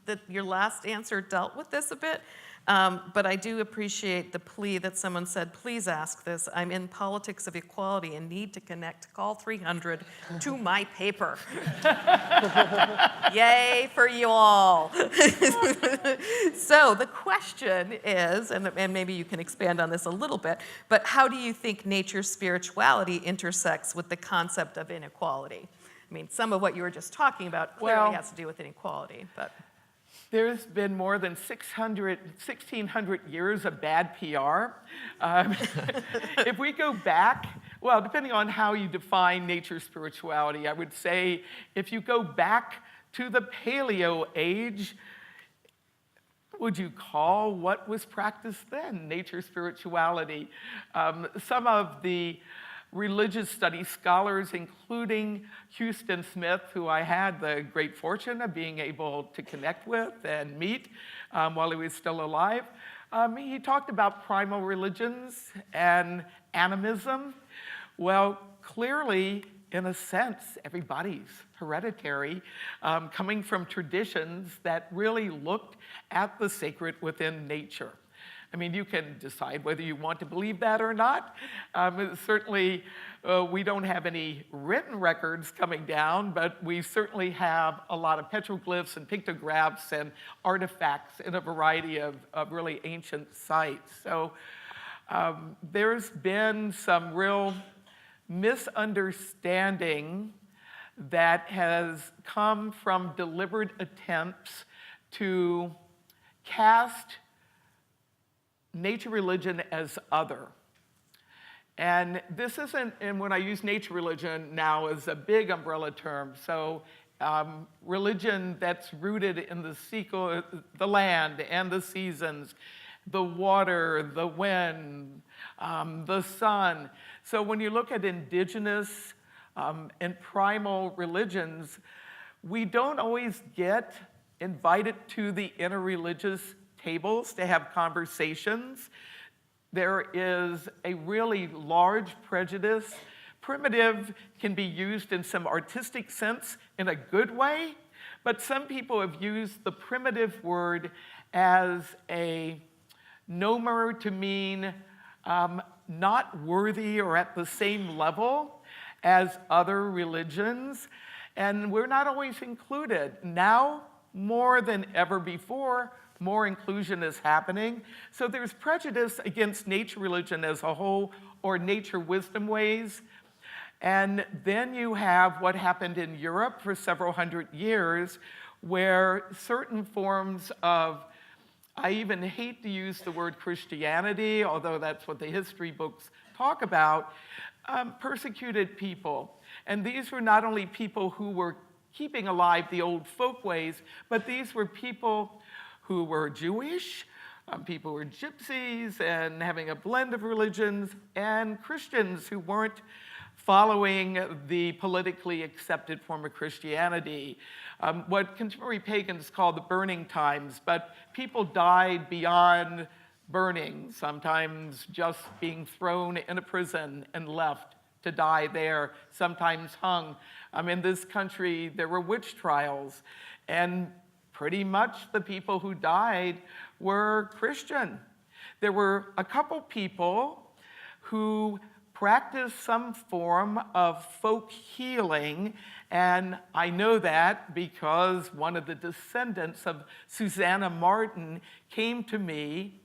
that your last answer dealt with this a bit, but I do appreciate the plea that someone said, please ask this. I'm in politics of equality and need to connect Call 300 to my paper. Yay for you all. So the question is, and maybe you can expand on this a little bit, but how do you think nature's spirituality intersects with the concept of inequality? I mean, some of what you were just talking about clearly Well- has to do with inequality, but. There's been more than 1,600 years of bad PR. If we go back, well, depending on how you define nature spirituality, I would say if you go back to the Paleo age, would you call what was practiced then nature spirituality? Some of the religious studies scholars, including Houston Smith, who I had the great fortune of being able to connect with and meet while he was still alive. He talked about primal religions and animism. Well, clearly, in a sense, everybody's hereditary, coming from traditions that really looked at the sacred within nature. I mean, you can decide whether you want to believe that or not. Certainly, we don't have any written records coming down, but we certainly have a lot of petroglyphs and pictographs and artifacts in a variety of really ancient sites. So there's been some real misunderstanding that has come from deliberate attempts to cast nature religion as other. And this isn't, and when I use nature religion now as a big umbrella term, so religion that's rooted in the land and the seasons, the water, the wind, the sun. So when you look at indigenous and primal religions, we don't always get invited to the interreligious tables to have conversations. There is a really large prejudice. Primitive can be used in some artistic sense in a good way, but some people have used the primitive word as a nomer to mean not worthy or at the same level as other religions, and we're not always included. Now, more than ever before, more inclusion is happening. So there's prejudice against nature religion as a whole, or nature wisdom ways. And then you have what happened in Europe for several hundred years, where certain forms of, I even hate to use the word Christianity, although that's what the history books talk about, persecuted people. And these were not only people who were keeping alive the old folk ways, but these were people who were Jewish, people who were gypsies and having a blend of religions, and Christians who weren't following the politically accepted form of Christianity. What contemporary pagans call the burning times, but people died beyond burning, sometimes just being thrown in a prison and left to die there, sometimes hung. In this country, there were witch trials, and pretty much the people who died were Christian. There were a couple people who practiced some form of folk healing, and I know that because one of the descendants of Susanna Martin came to me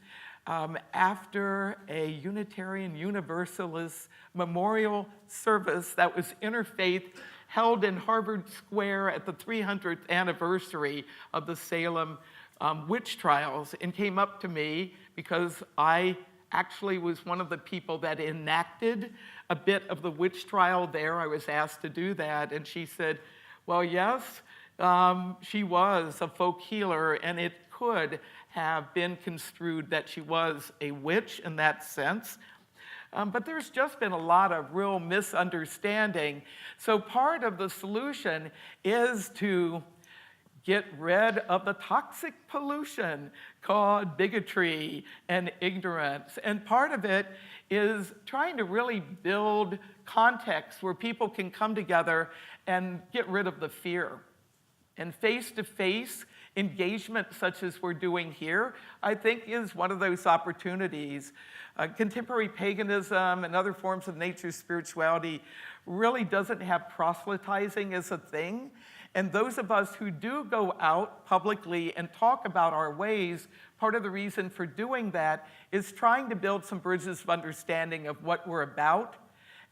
after a Unitarian Universalist memorial service that was Interfaith, held in Harvard Square at the 300th anniversary of the Salem witch trials, and came up to me because I actually was one of the people that enacted a bit of the witch trial there. I was asked to do that, and she said, well, yes, she was a folk healer, and it could have been construed that she was a witch in that sense. But there's just been a lot of real misunderstanding. So part of the solution is to get rid of the toxic pollution called bigotry and ignorance. And part of it is trying to really build context where people can come together and get rid of the fear. And face-to-face engagement, such as we're doing here, I think is one of those opportunities. Contemporary paganism and other forms of nature spirituality really doesn't have proselytizing as a thing. And those of us who do go out publicly and talk about our ways, part of the reason for doing that is trying to build some bridges of understanding of what we're about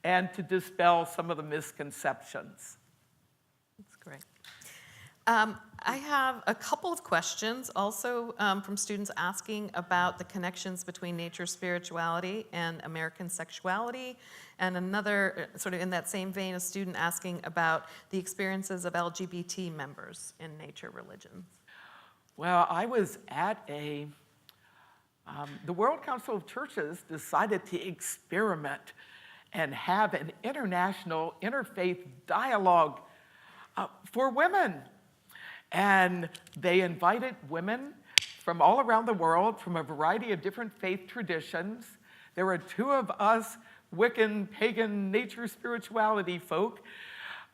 and to dispel some of the misconceptions. I have a couple of questions also from students asking about the connections between nature spirituality and American sexuality, and another sort of in that same vein, a student asking about the experiences of LGBT members in nature religions. Well, I was at the World Council of Churches decided to experiment and have an international interfaith dialogue for women. And they invited women from all around the world, from a variety of different faith traditions. There were two of us Wiccan, pagan, nature spirituality folk.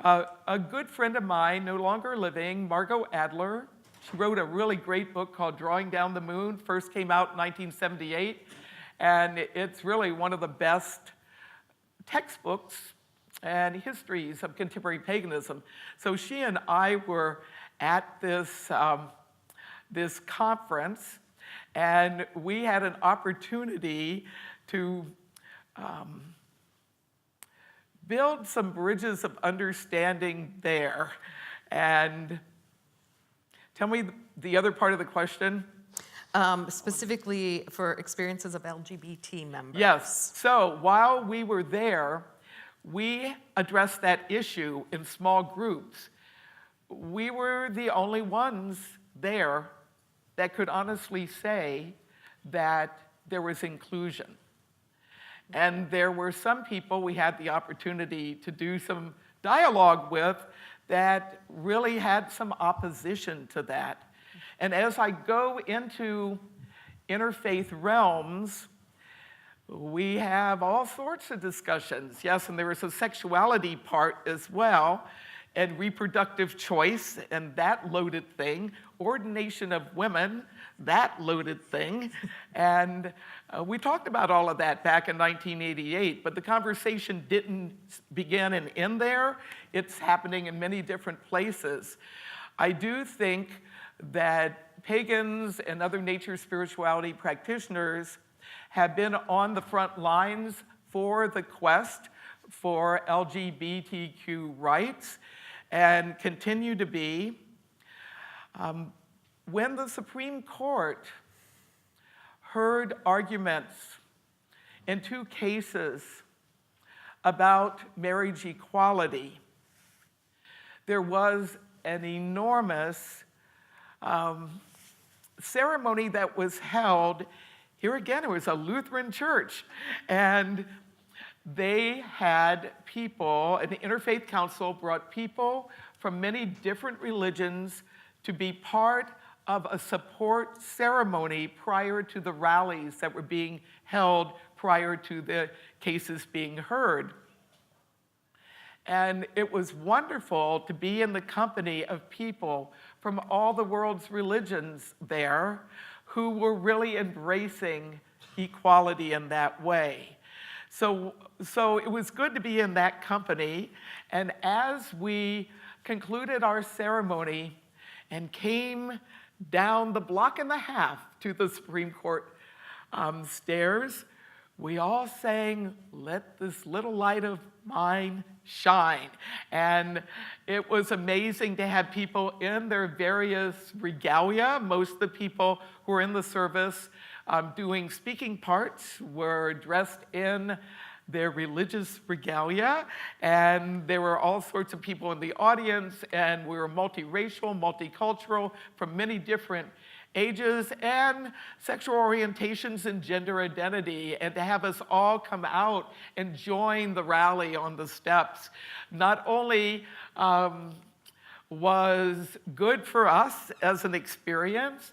A good friend of mine, no longer living, Margot Adler. She wrote a really great book called Drawing Down the Moon, first came out in 1978. And it's really one of the best textbooks and histories of contemporary paganism. So she and I were at this conference, and we had an opportunity to build some bridges of understanding there. And tell me the other part of the question. Specifically for experiences of LGBT members. Yes, so while we were there, we addressed that issue in small groups. We were the only ones there that could honestly say that there was inclusion. And there were some people we had the opportunity to do some dialogue with that really had some opposition to that. And as I go into interfaith realms, we have all sorts of discussions. Yes, and there is a sexuality part as well, and reproductive choice, and that loaded thing, ordination of women, that loaded thing. And we talked about all of that back in 1988, but the conversation didn't begin and end there. It's happening in many different places. I do think that pagans and other nature spirituality practitioners have been on the front lines for the quest for LGBTQ rights and continue to be. When the Supreme Court heard arguments in two cases about marriage equality, there was an enormous ceremony that was held. Here again, it was a Lutheran church, and they had people, an interfaith council brought people from many different religions to be part of a support ceremony prior to the rallies that were being held prior to the cases being heard. And it was wonderful to be in the company of people from all the world's religions there who were really embracing equality in that way. So it was good to be in that company. And as we concluded our ceremony and came down the block and a half to the Supreme Court stairs, we all sang, "Let this little light of mine shine." And it was amazing to have people in their various regalia. Most of the people who were in the service doing speaking parts were dressed in their religious regalia, and there were all sorts of people in the audience, and we were multiracial, multicultural, from many different ages and sexual orientations and gender identity, and to have us all come out and join the rally on the steps not only was good for us as an experience,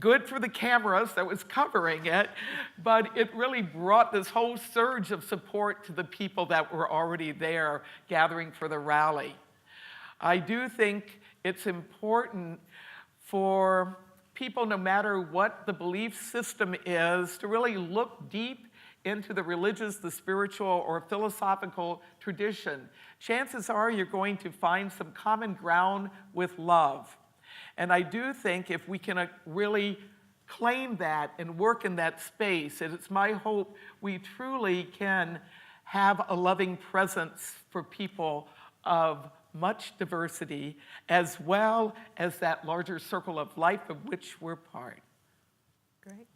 good for the cameras that was covering it, but it really brought this whole surge of support to the people that were already there gathering for the rally. I do think it's important for people, no matter what the belief system is, to really look deep into the religious, the spiritual, or philosophical tradition. Chances are you're going to find some common ground with love. And I do think if we can really claim that and work in that space, and it's my hope we truly can have a loving presence for people of much diversity, as well as that larger circle of life of which we're part. Great.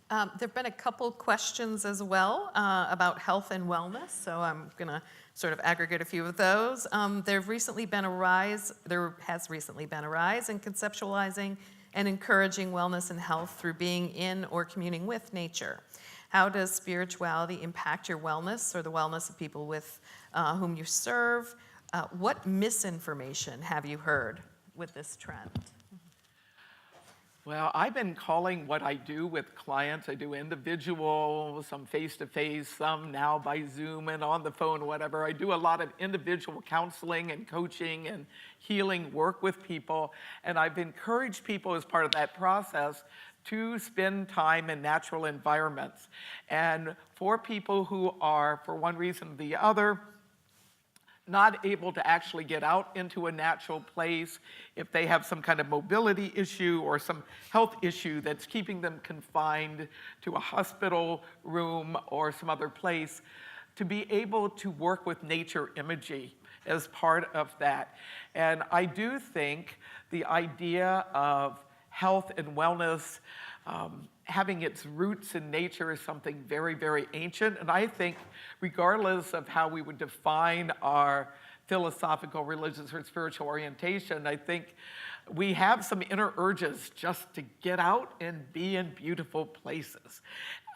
There have been a couple questions as well about health and wellness, so I'm going to sort of aggregate a few of those. There has recently been a rise in conceptualizing and encouraging wellness and health through being in or communing with nature. How does spirituality impact your wellness or the wellness of people with whom you serve? What misinformation have you heard with this trend? Well, I've been calling what I do with clients. I do individual, some face-to-face, some now by Zoom and on the phone, whatever. I do a lot of individual counseling and coaching and healing work with people. And I've encouraged people as part of that process to spend time in natural environments. And for people who are, for one reason or the other, not able to actually get out into a natural place, if they have some kind of mobility issue or some health issue that's keeping them confined to a hospital room or some other place, to be able to work with nature imagery as part of that. And I do think the idea of health and wellness having its roots in nature is something very, very ancient. And I think regardless of how we would define our philosophical, religious, or spiritual orientation, I think we have some inner urges just to get out and be in beautiful places.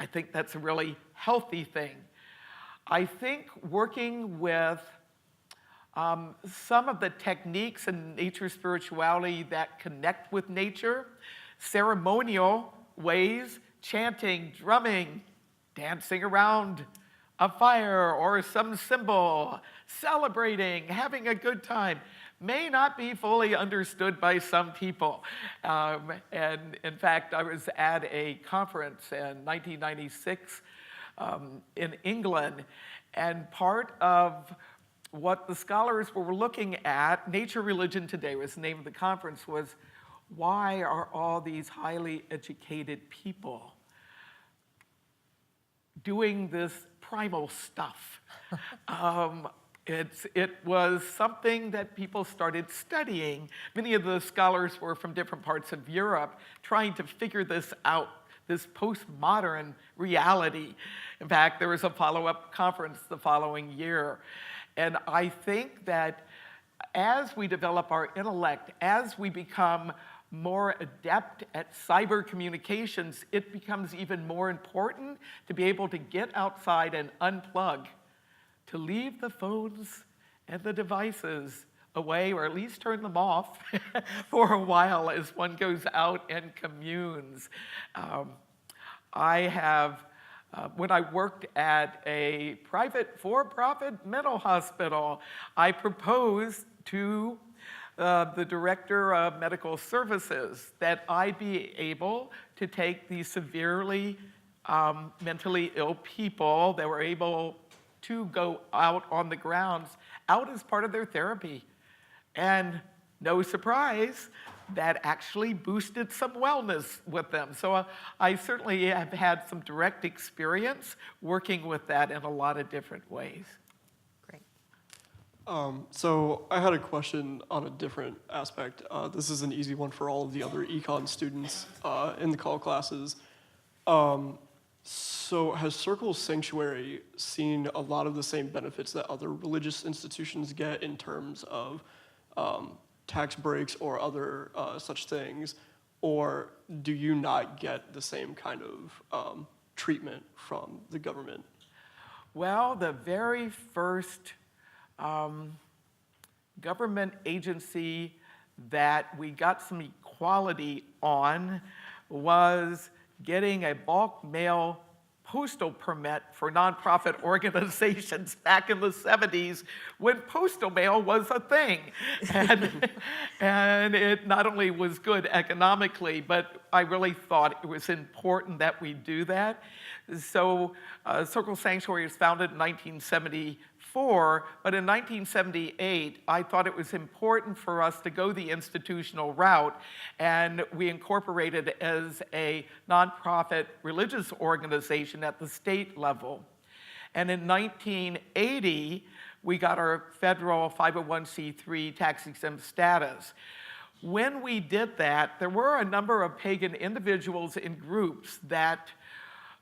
I think that's a really healthy thing. I think working with some of the techniques in nature spirituality that connect with nature, ceremonial ways, chanting, drumming, dancing around a fire or some symbol, celebrating, having a good time, may not be fully understood by some people. And in fact, I was at a conference in 1996 in England, and part of what the scholars were looking at, Nature Religion Today was the name of the conference, was why are all these highly educated people doing this primal stuff? It was something that people started studying. Many of the scholars were from different parts of Europe trying to figure this out, this postmodern reality. In fact, there was a follow-up conference the following year. And I think that as we develop our intellect, as we become more adept at cyber communications, it becomes even more important to be able to get outside and unplug, to leave the phones and the devices away, or at least turn them off for a while as one goes out and communes. I have, when I worked at a private for-profit mental hospital, I proposed to the director of medical services that I be able to take these severely mentally ill people that were able to go out on the grounds, out as part of their therapy. And no surprise, that actually boosted some wellness with them. So I certainly have had some direct experience working with that in a lot of different ways. Great. So I had a question on a different aspect. This is an easy one for all of the other econ students in the call classes. So has Circle Sanctuary seen a lot of the same benefits that other religious institutions get in terms of tax breaks or other such things, or do you not get the same kind of treatment from the government? Well, the very first government agency that we got some equality on was getting a bulk mail postal permit for nonprofit organizations back in the 70s when postal mail was a thing. And it not only was good economically, but I really thought it was important that we do that. So Circle Sanctuary was founded in 1974, but in 1978, I thought it was important for us to go the institutional route, and we incorporated as a nonprofit religious organization at the state level. And in 1980, we got our federal 501c3 tax-exempt status. When we did that, there were a number of pagan individuals and groups that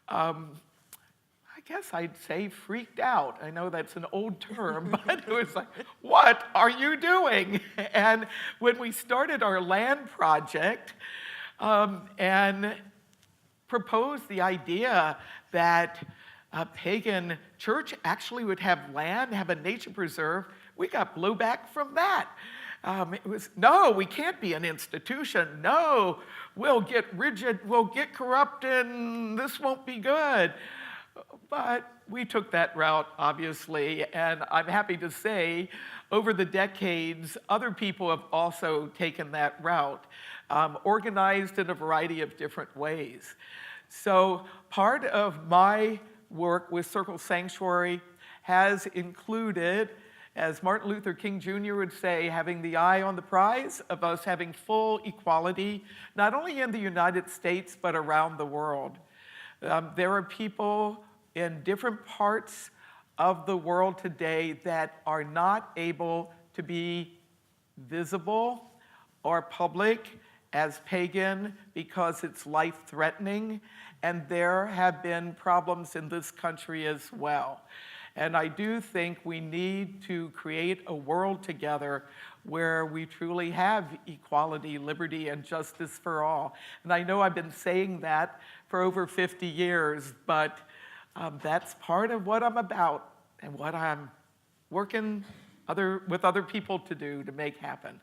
I guess I'd say freaked out. I know that's an old term, but it was like, what are you doing? And when we started our land project and proposed the idea that a pagan church actually would have land, have a nature preserve, we got blowback from that. It was, no, we can't be an institution. No, we'll get rigid, we'll get corrupt, and this won't be good. But we took that route, obviously, and I'm happy to say over the decades, other people have also taken that route, organized in a variety of different ways. So part of my work with Circle Sanctuary has included, as Martin Luther King Jr. would say, having the eye on the prize of us having full equality, not only in the United States, but around the world. There are people in different parts of the world today that are not able to be visible or public as pagan because it's life-threatening, and there have been problems in this country as well. And I do think we need to create a world together where we truly have equality, liberty, and justice for all. And I know I've been saying that for over 50 years, but that's part of what I'm about and what I'm working with other people to do to make happen.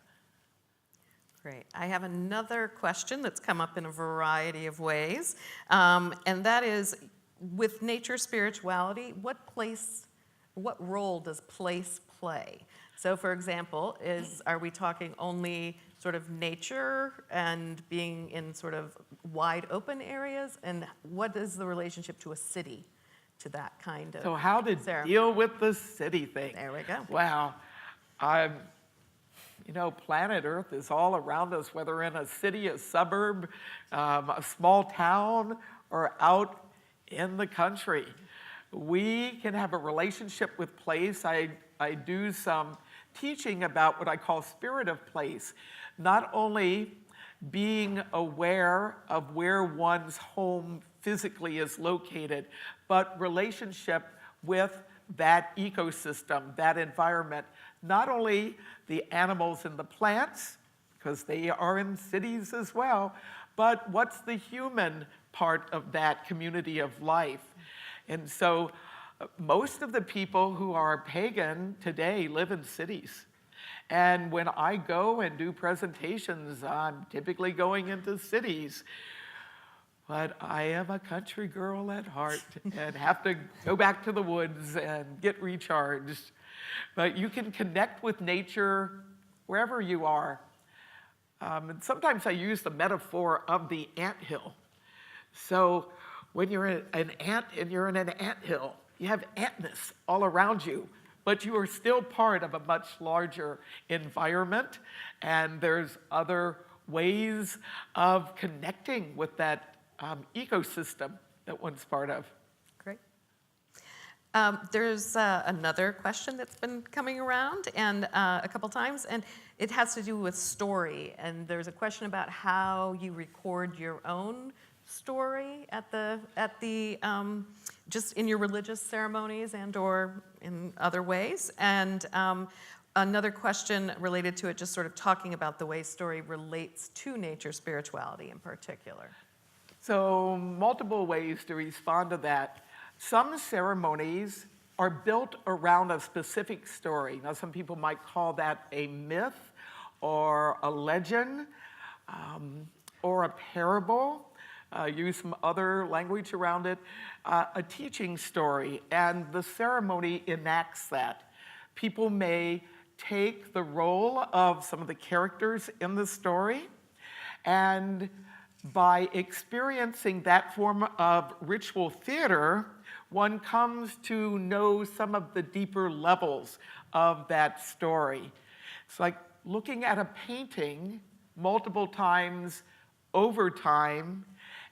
Great. I have another question that's come up in a variety of ways, and that is, with nature spirituality, what role does place play? So, for example, are we talking only sort of nature and being in sort of wide open areas? And what is the relationship to a city, to that kind of So how to ceremony? deal with the city thing. There we go. Wow. You know, planet Earth is all around us, whether in a city, a suburb, a small town, or out in the country. We can have a relationship with place. I do some teaching about what I call spirit of place. Not only being aware of where one's home physically is located, but relationship with that ecosystem, that environment. Not only the animals and the plants, because they are in cities as well, but what's the human part of that community of life? And so most of the people who are pagan today live in cities. And when I go and do presentations, I'm typically going into cities. But I am a country girl at heart and have to go back to the woods and get recharged. But you can connect with nature wherever you are. And sometimes I use the metaphor of the anthill. So when you're an ant and you're in an anthill, you have antness all around you, but you are still part of a much larger environment, and there's other ways of connecting with that ecosystem that one's part of. Great. There's another question that's been coming around and a couple times, and it has to do with story. And there's a question about how you record your own story at the just in your religious ceremonies and or in other ways. And another question related to it, just sort of talking about the way story relates to nature spirituality in particular. So multiple ways to respond to that. Some ceremonies are built around a specific story. Now, some people might call that a myth or a legend or a parable. Use some other language around it. A teaching story, and the ceremony enacts that. People may take the role of some of the characters in the story, and by experiencing that form of ritual theater, one comes to know some of the deeper levels of that story. It's like looking at a painting multiple times over time,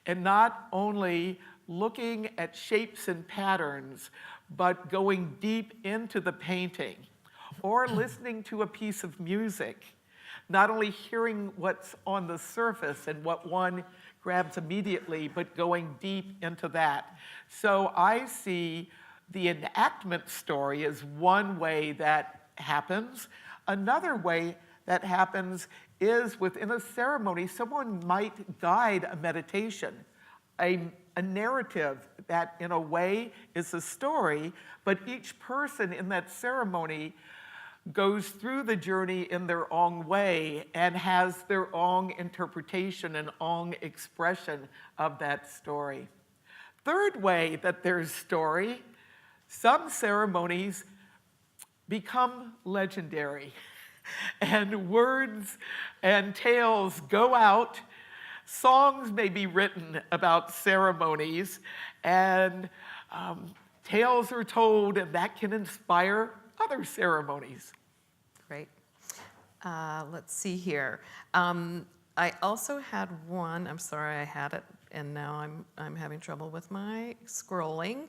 and not only looking at shapes and patterns, but going deep into the painting, or listening to a piece of music, not only hearing what's on the surface and what one grabs immediately, but going deep into that. So I see the enactment story as one way that happens. Another way that happens is within a ceremony, someone might guide a meditation, a narrative that in a way is a story, but each person in that ceremony goes through the journey in their own way and has their own interpretation and own expression of that story. Third way that there's story, some ceremonies become legendary and words and tales go out. Songs may be written about ceremonies, and tales are told, and that can inspire other ceremonies. Great. Let's see here. I also had one, I'm sorry I had it, and now I'm having trouble with my scrolling.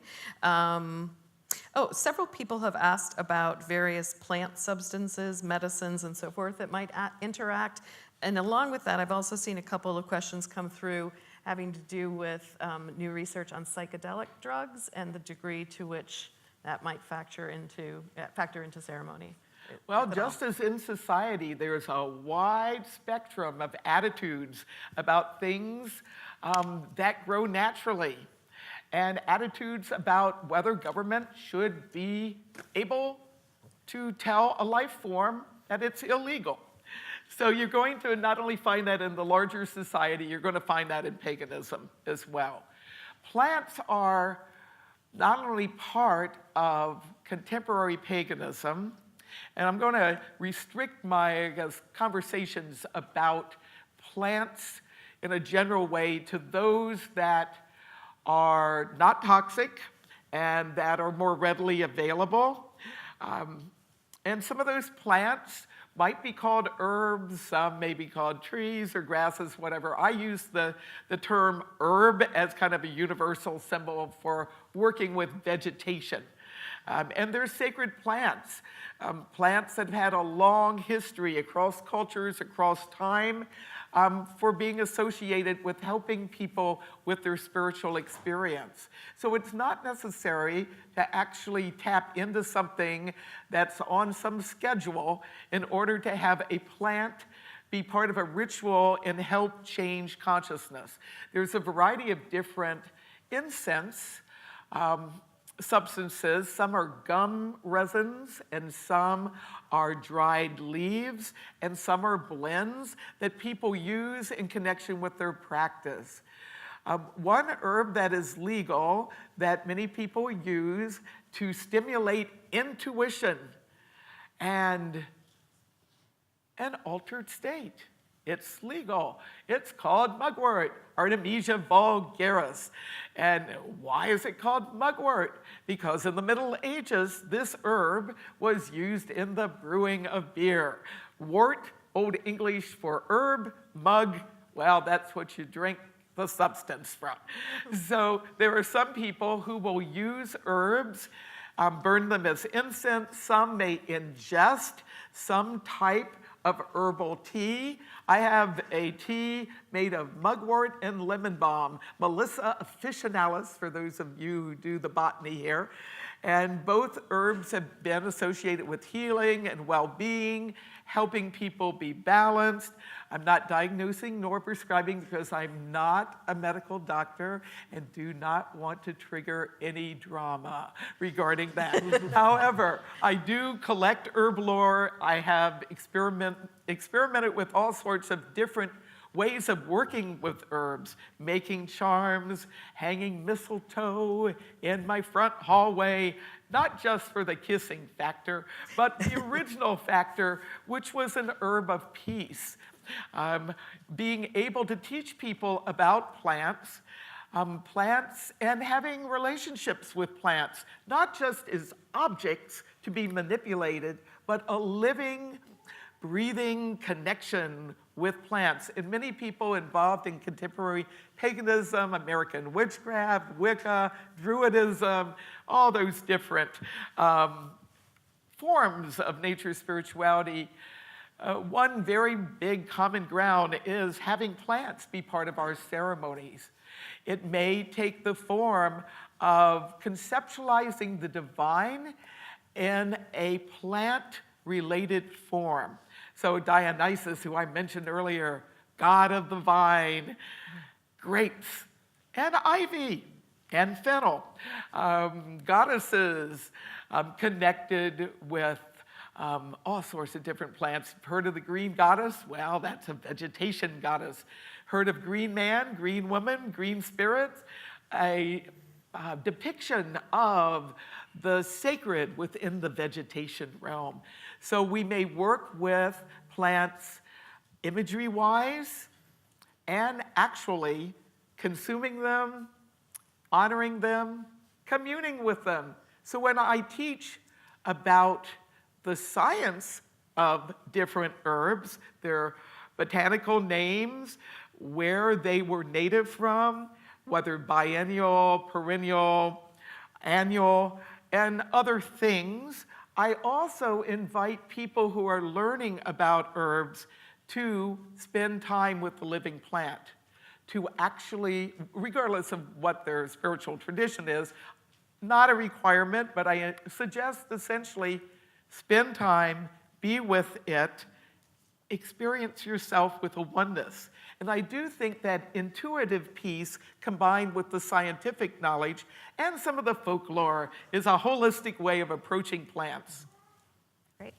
Several people have asked about various plant substances, medicines, and so forth that might interact. And along with that, I've also seen a couple of questions come through having to do with new research on psychedelic drugs and the degree to which that might factor into ceremony. Well, just as in society, there's a wide spectrum of attitudes about things that grow naturally, and attitudes about whether government should be able to tell a life form that it's illegal. So you're going to not only find that in the larger society, you're going to find that in paganism as well. Plants are not only part of contemporary paganism, and I'm going to restrict my conversations about plants in a general way to those that are not toxic and that are more readily available. And some of those plants might be called herbs, some may be called trees or grasses, whatever. I use the term herb as kind of a universal symbol for working with vegetation. And they're sacred plants, plants that have had a long history across cultures, across time, for being associated with helping people with their spiritual experience. So it's not necessary to actually tap into something that's on some schedule in order to have a plant be part of a ritual and help change consciousness. There's a variety of different incense substances. Some are gum resins, and some are dried leaves, and some are blends that people use in connection with their practice. One herb that is legal that many people use to stimulate intuition and an altered state. It's legal. It's called mugwort, Artemisia vulgaris. And why is it called mugwort? Because in the Middle Ages, this herb was used in the brewing of beer. Wort, Old English for herb, mug, well, that's what you drink the substance from. So there are some people who will use herbs, burn them as incense. Some may ingest some type of herbal tea. I have a tea made of mugwort and lemon balm, Melissa officinalis, for those of you who do the botany here. And both herbs have been associated with healing and well-being, helping people be balanced. I'm not diagnosing nor prescribing because I'm not a medical doctor and do not want to trigger any drama regarding that. However, I do collect herb lore. I have experimented with all sorts of different ways of working with herbs, making charms, hanging mistletoe in my front hallway, not just for the kissing factor, but the original factor, which was an herb of peace. Being able to teach people about plants, and having relationships with plants, not just as objects to be manipulated, but a living breathing connection with plants. And many people involved in contemporary paganism, American witchcraft, Wicca, Druidism, all those different forms of nature spirituality, one very big common ground is having plants be part of our ceremonies. It may take the form of conceptualizing the divine in a plant-related form. So Dionysus, who I mentioned earlier, god of the vine, grapes, and ivy, and fennel, goddesses connected with all sorts of different plants. Heard of the green goddess? Well, that's a vegetation goddess. Heard of green man, green woman, green spirits? A depiction of the sacred within the vegetation realm. So we may work with plants imagery-wise and actually consuming them, honoring them, communing with them. So when I teach about the science of different herbs, their botanical names, where they were native from, whether biennial, perennial, annual, and other things, I also invite people who are learning about herbs to spend time with the living plant, to actually, regardless of what their spiritual tradition is, not a requirement, but I suggest essentially spend time, be with it, experience yourself with a oneness. And I do think that intuitive piece combined with the scientific knowledge and some of the folklore is a holistic way of approaching plants. Great.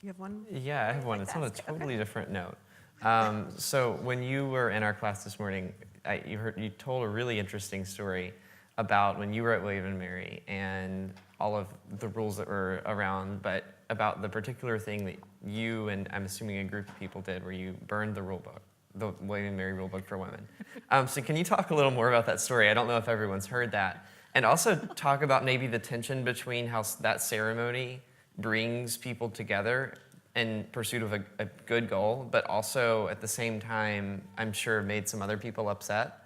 You have one? Yeah, I have one. It's on a totally different note. So when you were in our class this morning, you told a really interesting story about when you were at William and Mary and all of the rules that were around, but about the particular thing that you and I'm assuming a group of people did where you burned the rule book, the William and Mary rule book for women. So can you talk a little more about that story? I don't know if everyone's heard that. And also talk about maybe the tension between how that ceremony brings people together in pursuit of a good goal, but also at the same time, I'm sure made some other people upset.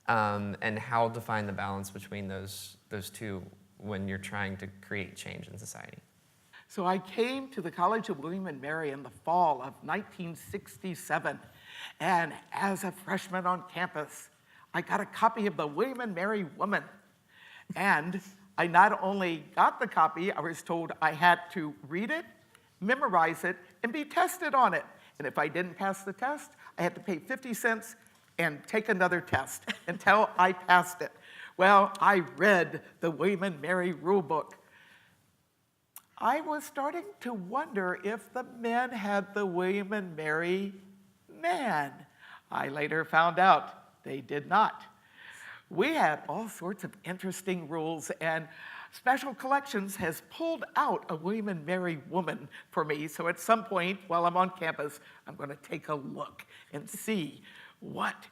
And how to find the balance between those two when you're trying to create change in society. So I came to the College of William and Mary in the fall of 1967, and as a freshman on campus, I got a copy of the William and Mary Woman. And I not only got the copy, I was told I had to read it, memorize it, and be tested on it. And if I didn't pass the test, I had to pay 50 cents and take another test until I passed it. Well, I read the William and Mary rule book. I was starting to wonder if the men had the William and Mary man. I later found out they did not. We had all sorts of interesting rules, and Special Collections has pulled out a William and Mary woman for me, so at some point while I'm on campus, I'm going to take a look and see what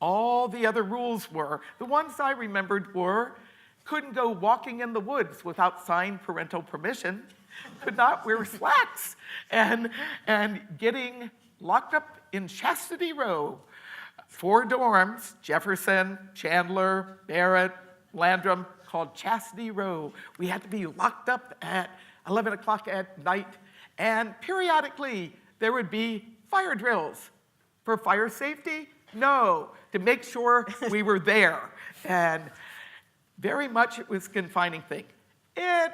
all the other rules were. The ones I remembered were, couldn't go walking in the woods without signed parental permission, could not wear slacks, and getting locked up in Chastity Row. 4 dorms, Jefferson, Chandler, Barrett, Landrum, called Chastity Row. We had to be locked up at 11 o'clock at night, and periodically there would be fire drills. For fire safety? No, to make sure we were there. And very much it was a confining thing. It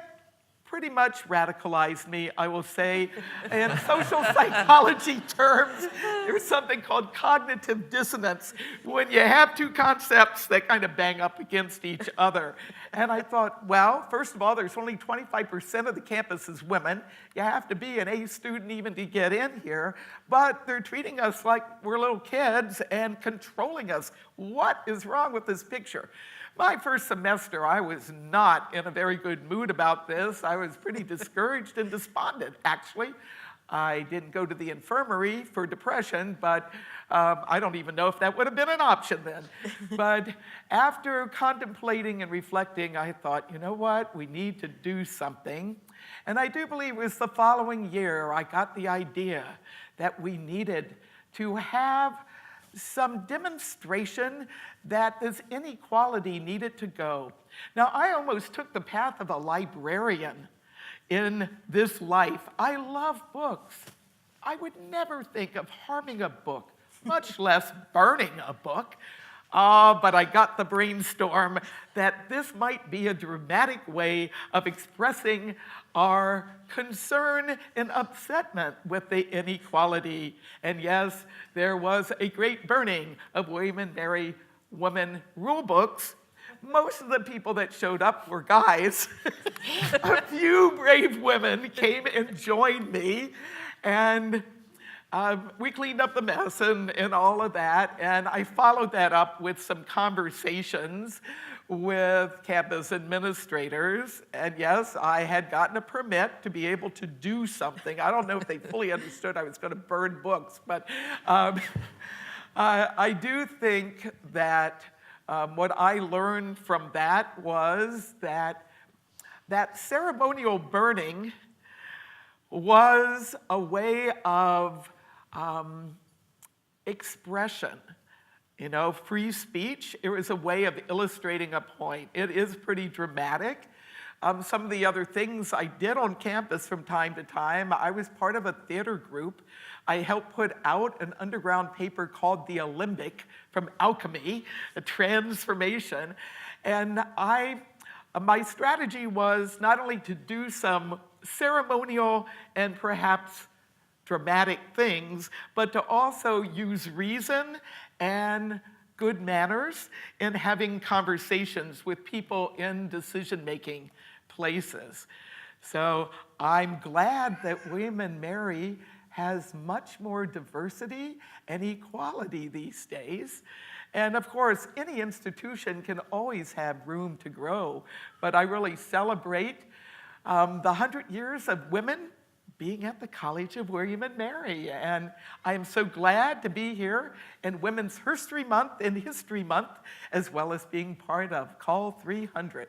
pretty much radicalized me, I will say. In social psychology terms, there's something called cognitive dissonance, when you have two concepts that kind of bang up against each other. And I thought, well, first of all, there's only 25% of the campus is women. You have to be an A student even to get in here. But they're treating us like we're little kids and controlling us. What is wrong with this picture? My first semester, I was not in a very good mood about this. I was pretty discouraged and despondent, actually. I didn't go to the infirmary for depression, but I don't even know if that would have been an option then. But after contemplating and reflecting, I thought, you know what? We need to do something. And I do believe it was the following year I got the idea that we needed to have some demonstration that this inequality needed to go. Now, I almost took the path of a librarian in this life. I love books. I would never think of harming a book, much less burning a book. But I got the brainstorm that this might be a dramatic way of expressing our concern and upsetment with the inequality. And yes, there was a great burning of William and Mary women rule books. Most of the people that showed up were guys. A few brave women came and joined me, and we cleaned up the mess and all of that, and I followed that up with some conversations with campus administrators. And yes, I had gotten a permit to be able to do something. I don't know if they fully understood I was going to burn books, but I do think that what I learned from that was that ceremonial burning was a way of expression. You know, free speech, it was a way of illustrating a point. It is pretty dramatic. Some of the other things I did on campus from time to time, I was part of a theater group. I helped put out an underground paper called The Alembic from Alchemy, a transformation. And my strategy was not only to do some ceremonial and perhaps dramatic things, but to also use reason and good manners in having conversations with people in decision-making places. So I'm glad that William and Mary has much more diversity and equality these days. And of course, any institution can always have room to grow, but I really celebrate the 100 years of women being at the College of William and Mary. And I am so glad to be here in Women's History Month and History Month, as well as being part of Call 300.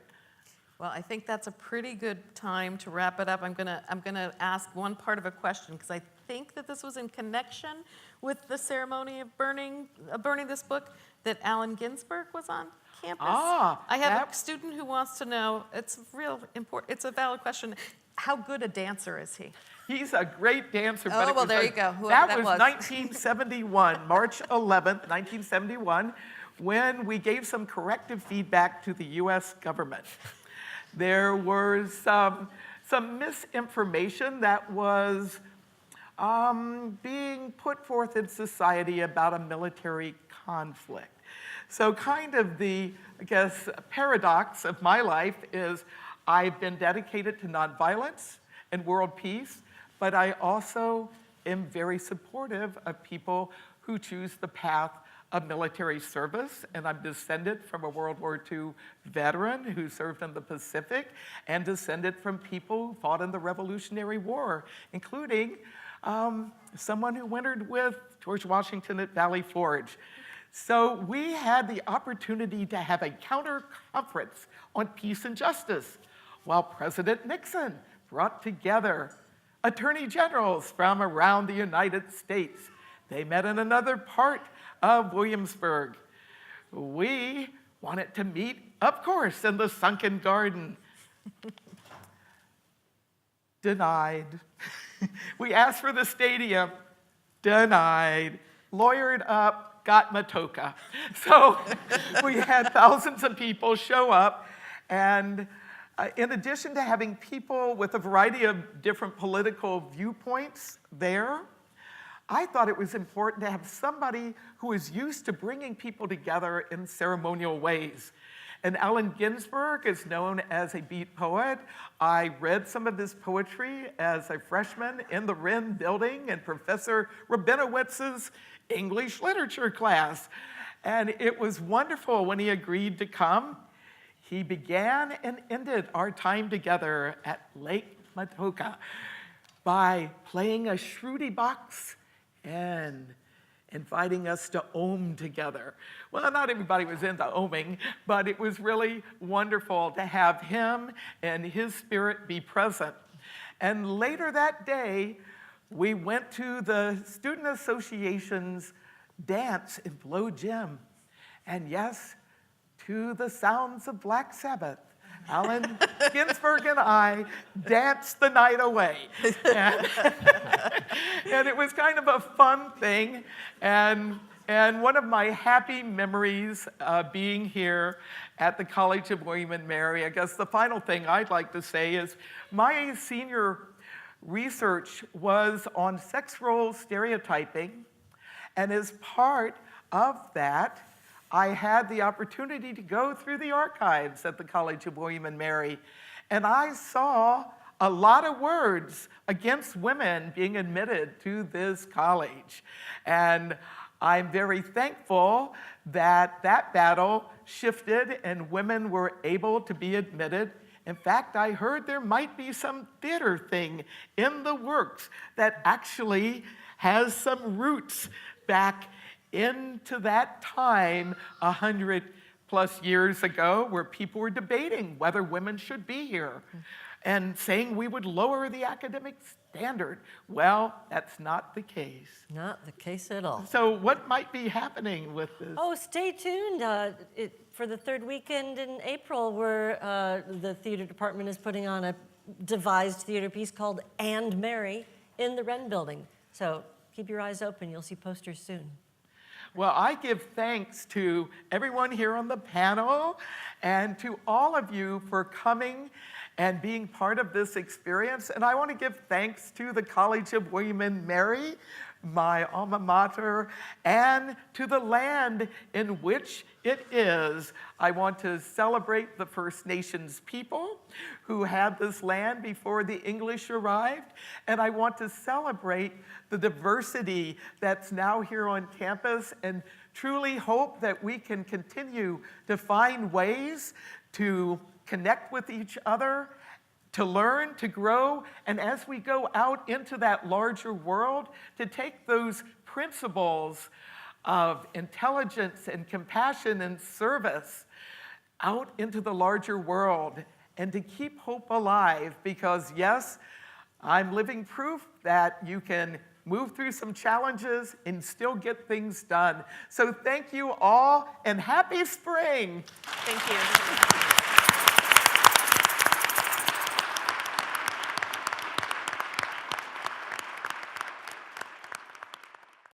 Well, I think that's a pretty good time to wrap it up. I'm gonna ask one part of a question, because I think that this was in connection with the ceremony of burning this book, that Allen Ginsberg was on campus. I have a student who wants to know, it's real important, it's a valid question, how good a dancer is he? He's a great dancer. Oh, but well, there you go. Whoever that that was was. 1971, March 11th, 1971, when we gave some corrective feedback to the U.S. government. There was some misinformation that was being put forth in society about a military conflict. So kind of the, I guess, paradox of my life is I've been dedicated to nonviolence and world peace, but I also am very supportive of people who choose the path of military service, and I'm descended from a World War II veteran who served in the Pacific, and descended from people who fought in the Revolutionary War, including someone who wintered with George Washington at Valley Forge. So we had the opportunity to have a counter conference on peace and justice, while President Nixon brought together attorney generals from around the United States. They met in another part of Williamsburg. We wanted to meet, of course, in the Sunken Garden. Denied. We asked for the stadium. Denied. Lawyered up, got Matoka. So we had thousands of people show up, and in addition to having people with a variety of different political viewpoints there, I thought it was important to have somebody who is used to bringing people together in ceremonial ways. And Allen Ginsberg is known as a beat poet. I read some of his poetry as a freshman in the Wren building in Professor Rabinowitz's English literature class. And it was wonderful when he agreed to come. He began and ended our time together at Lake Matoka by playing a shruti box and inviting us to Om together. Well, not everybody was into Oming, but it was really wonderful to have him and his spirit be present. And later that day, we went to the Student Association's dance in Blow Gym. And yes, to the sounds of Black Sabbath, Allen Ginsberg and I danced the night away. And, and it was kind of a fun thing. And one of my happy memories being here at the College of William and Mary, I guess the final thing I'd like to say is my senior research was on sex role stereotyping. And as part of that, I had the opportunity to go through the archives at the College of William and Mary, and I saw a lot of words against women being admitted to this college. And I'm very thankful that that battle shifted and women were able to be admitted. In fact, I heard there might be some theater thing in the works that actually has some roots back into that time 100+ years ago, where people were debating whether women should be here and saying we would lower the academic standard. Well, that's not the case. Not the case at all. So what might be happening with this? Oh, stay tuned for the third weekend in April, where the theater department is putting on a devised theater piece called And Mary in the Wren Building. So keep your eyes open. You'll see posters soon. Well, I give thanks to everyone here on the panel and to all of you for coming and being part of this experience. And I want to give thanks to the College of William and Mary, my alma mater, and to the land in which it is. I want to celebrate the First Nations people who had this land before the English arrived, and I want to celebrate the diversity that's now here on campus, and truly hope that we can continue to find ways to connect with each other, to learn, to grow, and as we go out into that larger world, to take those principles of intelligence and compassion and service out into the larger world, and to keep hope alive, because yes, I'm living proof that you can move through some challenges and still get things done. So thank you all, and happy spring. Thank you.